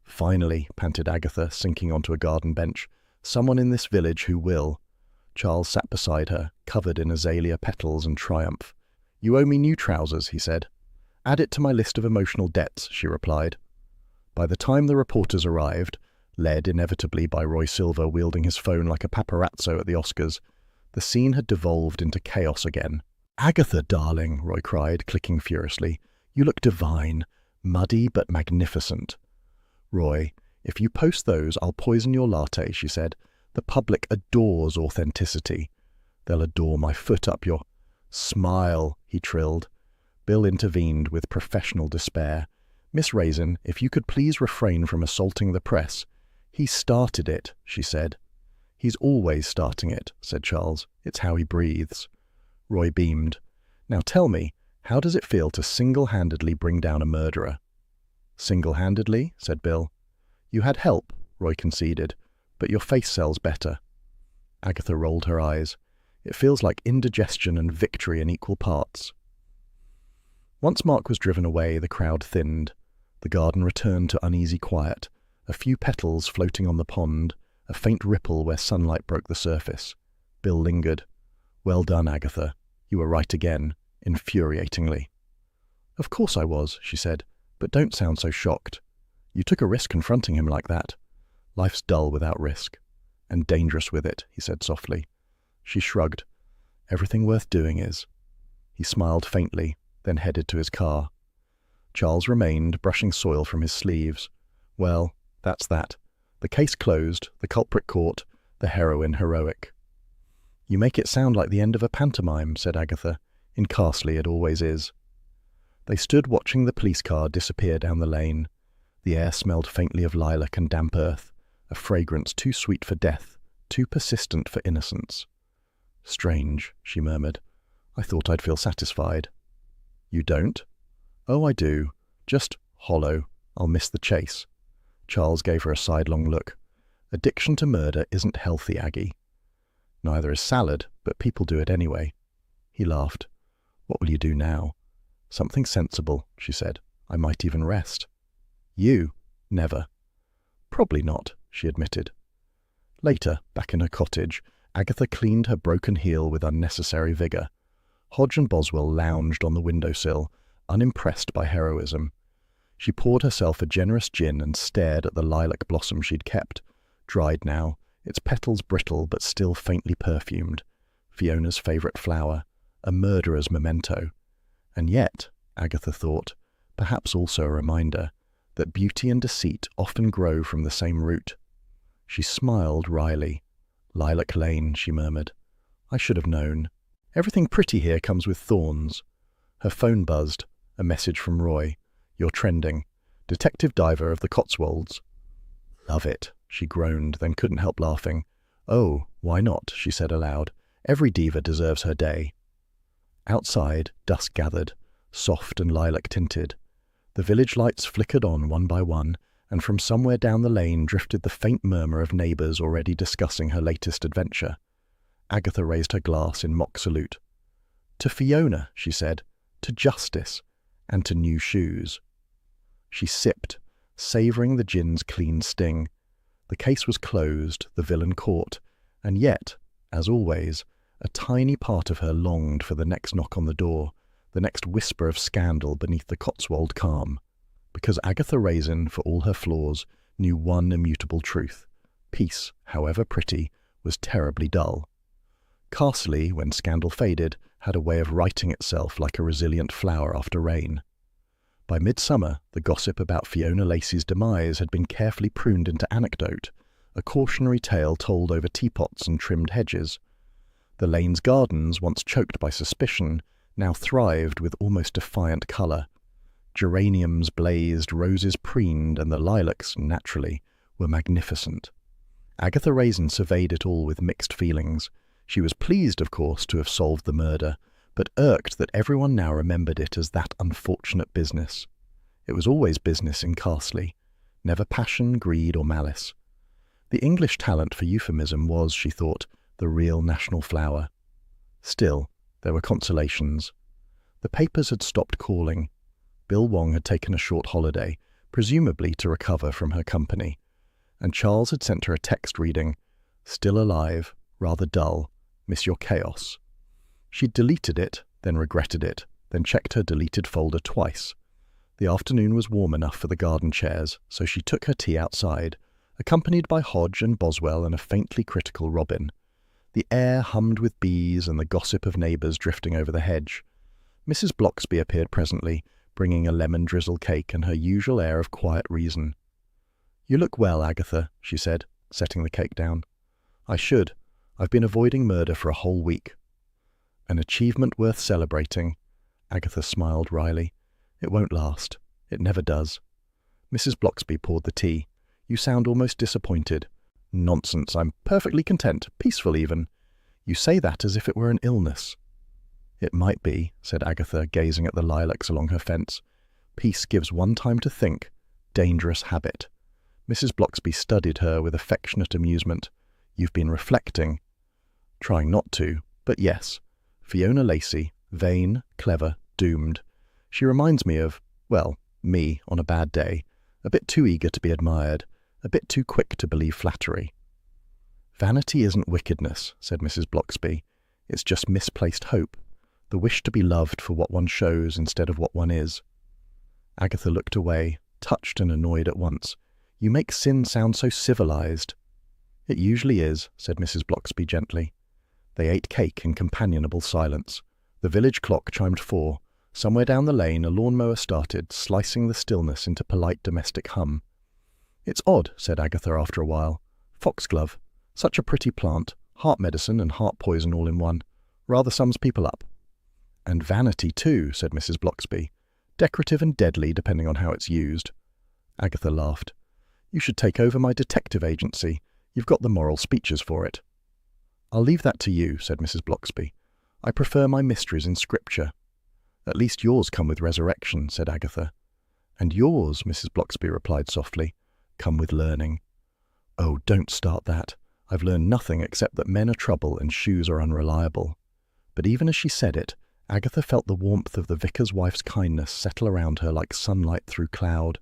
"Finally," panted Agatha, sinking onto a garden bench. "Someone in this village who will." Charles sat beside her, covered in azalea petals and triumph. "You owe me new trousers," he said. "Add it to my list of emotional debts," she replied. By the time the reporters arrived, led inevitably by Roy Silver wielding his phone like a paparazzo at the Oscars, the scene had devolved into chaos again. "Agatha, darling," Roy cried, clicking furiously. "You look divine, muddy but magnificent." "Roy, if you post those, I'll poison your latte," she said. "The public adores authenticity." "They'll adore my foot up your—" "Smile," he trilled. Bill intervened with professional despair. "Miss Raisin, if you could please refrain from assaulting the press." He started it, she said. He's always starting it, said Charles. It's how he breathes. Roy beamed. Now tell me, how does it feel to single-handedly bring down a murderer? Single-handedly, said Bill. You had help, Roy conceded, but your face sells better. Agatha rolled her eyes. It feels like indigestion and victory in equal parts. Once Mark was driven away, the crowd thinned. The garden returned to uneasy quiet, a few petals floating on the pond, a faint ripple where sunlight broke the surface. Bill lingered. Well done, Agatha. You were right again, infuriatingly. Of course I was, she said, but don't sound so shocked. You took a risk confronting him like that. Life's dull without risk. And dangerous with it, he said softly. She shrugged. Everything worth doing is. He smiled faintly, then headed to his car. Charles remained, brushing soil from his sleeves. Well, that's that. The case closed, the culprit caught, the heroine heroic. You make it sound like the end of a pantomime, said Agatha. In Carsley it always is. They stood watching the police car disappear down the lane. The air smelled faintly of lilac and damp earth, a fragrance too sweet for death, too persistent for innocence. Strange, she murmured. I thought I'd feel satisfied. You don't? Oh, I do. Just hollow. I'll miss the chase. Charles gave her a sidelong look. Addiction to murder isn't healthy, Aggie. Neither is salad, but people do it anyway. He laughed. What will you do now? Something sensible, she said. I might even rest. You? Never. Probably not, she admitted. Later, back in her cottage, Agatha cleaned her broken heel with unnecessary vigour. Hodge and Boswell lounged on the windowsill, unimpressed by heroism. She poured herself a generous gin and stared at the lilac blossom she'd kept, dried now, its petals brittle but still faintly perfumed. Fiona's favourite flower, a murderer's memento. And yet, Agatha thought, perhaps also a reminder, that beauty and deceit often grow from the same root. She smiled wryly. Lilac Lane, she murmured. I should have known. Everything pretty here comes with thorns. Her phone buzzed. A message from Roy. You're trending. Detective diver of the Cotswolds. Love it, she groaned, then couldn't help laughing. Oh, why not, she said aloud. Every diva deserves her day. Outside, dusk gathered, soft and lilac-tinted. The village lights flickered on one by one, and from somewhere down the lane drifted the faint murmur of neighbours already discussing her latest adventure. Agatha raised her glass in mock salute. To Fiona, she said, to justice, and to new shoes. She sipped, savouring the gin's clean sting. The case was closed, the villain caught, and yet, as always, a tiny part of her longed for the next knock on the door, the next whisper of scandal beneath the Cotswold calm. Because Agatha Raisin, for all her flaws, knew one immutable truth. Peace, however pretty, was terribly dull. Carsley, when scandal faded, had a way of righting itself like a resilient flower after rain. By midsummer, the gossip about Fiona Lacey's demise had been carefully pruned into anecdote, a cautionary tale told over teapots and trimmed hedges. The lane's gardens, once choked by suspicion, now thrived with almost defiant colour. Geraniums blazed, roses preened, and the lilacs, naturally, were magnificent. Agatha Raisin surveyed it all with mixed feelings. She was pleased, of course, to have solved the murder, but irked that everyone now remembered it as that unfortunate business. It was always business in Carsley, never passion, greed, or malice. The English talent for euphemism was, she thought, the real national flower. Still, there were consolations. The papers had stopped calling. Bill Wong had taken a short holiday, presumably to recover from her company, and Charles had sent her a text reading, "Still alive, rather dull, miss your chaos." She'd deleted it, then regretted it, then checked her deleted folder twice. The afternoon was warm enough for the garden chairs, so she took her tea outside, accompanied by Hodge and Boswell and a faintly critical Robin. The air hummed with bees and the gossip of neighbours drifting over the hedge. Mrs. Bloxby appeared presently, bringing a lemon-drizzle cake and her usual air of quiet reason. "You look well, Agatha," she said, setting the cake down. "I should. I've been avoiding murder for a whole week." "An achievement worth celebrating." Agatha smiled wryly. "It won't last. It never does." Mrs. Bloxby poured the tea. You sound almost disappointed. Nonsense, I'm perfectly content, peaceful even. You say that as if it were an illness. It might be, said Agatha, gazing at the lilacs along her fence. Peace gives one time to think. Dangerous habit. Mrs. Blocksby studied her with affectionate amusement. You've been reflecting. Trying not to, but yes. Fiona Lacey, vain, clever, doomed. She reminds me of, well, me on a bad day. A bit too eager to be admired. A bit too quick to believe flattery. Vanity isn't wickedness, said Mrs. Blocksby. It's just misplaced hope. The wish to be loved for what one shows instead of what one is. Agatha looked away, touched and annoyed at once. You make sin sound so civilized. It usually is, said Mrs. Blocksby gently. They ate cake in companionable silence. The village clock chimed 4. Somewhere down the lane a lawnmower started, slicing the stillness into polite domestic hum. It's odd, said Agatha after a while. Foxglove. Such a pretty plant. Heart medicine and heart poison all in one. Rather sums people up. And vanity too, said Mrs. Blocksby. Decorative and deadly, depending on how it's used. Agatha laughed. You should take over my detective agency. You've got the moral speeches for it. I'll leave that to you, said Mrs. Blocksby. I prefer my mysteries in Scripture. At least yours come with resurrection, said Agatha. And yours, Mrs. Blocksby replied softly, come with learning. Oh, don't start that. I've learned nothing except that men are trouble and shoes are unreliable. But even as she said it, Agatha felt the warmth of the vicar's wife's kindness settle around her like sunlight through cloud,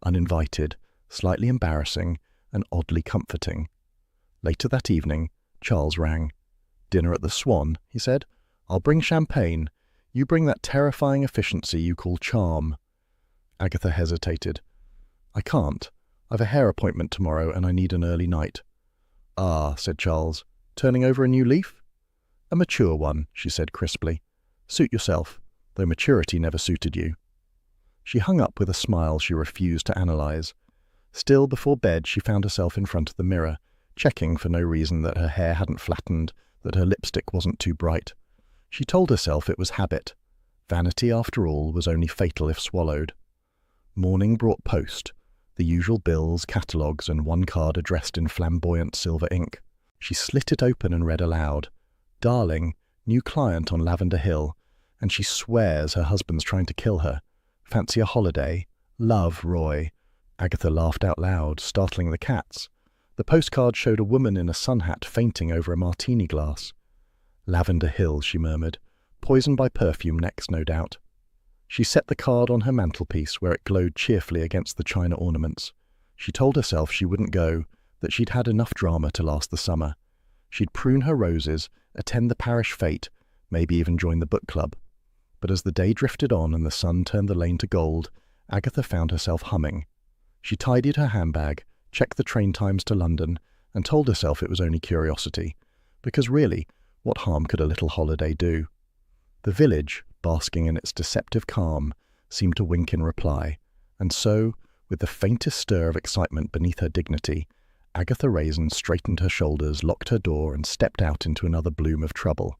uninvited, slightly embarrassing, and oddly comforting. Later that evening, Charles rang. Dinner at the Swan, he said. I'll bring champagne. You bring that terrifying efficiency you call charm. Agatha hesitated. I can't. I've a hair appointment tomorrow and I need an early night. Ah, said Charles. Turning over a new leaf? A mature one, she said crisply. Suit yourself, though maturity never suited you. She hung up with a smile she refused to analyze. Still, before bed, she found herself in front of the mirror, checking for no reason that her hair hadn't flattened, that her lipstick wasn't too bright. She told herself it was habit. Vanity, after all, was only fatal if swallowed. Morning brought post, the usual bills, catalogues, and one card addressed in flamboyant silver ink. She slit it open and read aloud. Darling, new client on Lavender Hill, and she swears her husband's trying to kill her. Fancy a holiday. Love, Roy. Agatha laughed out loud, startling the cats. The postcard showed a woman in a sun hat fainting over a martini glass. Lavender Hill, she murmured. Poisoned by perfume next, no doubt. She set the card on her mantelpiece where it glowed cheerfully against the china ornaments. She told herself she wouldn't go, that she'd had enough drama to last the summer. She'd prune her roses, attend the parish fete, maybe even join the book club. But as the day drifted on and the sun turned the lane to gold, Agatha found herself humming. She tidied her handbag, checked the train times to London, and told herself it was only curiosity, because really, what harm could a little holiday do? The village, basking in its deceptive calm, seemed to wink in reply, and so, with the faintest stir of excitement beneath her dignity, Agatha Raisin straightened her shoulders, locked her door, and stepped out into another bloom of trouble.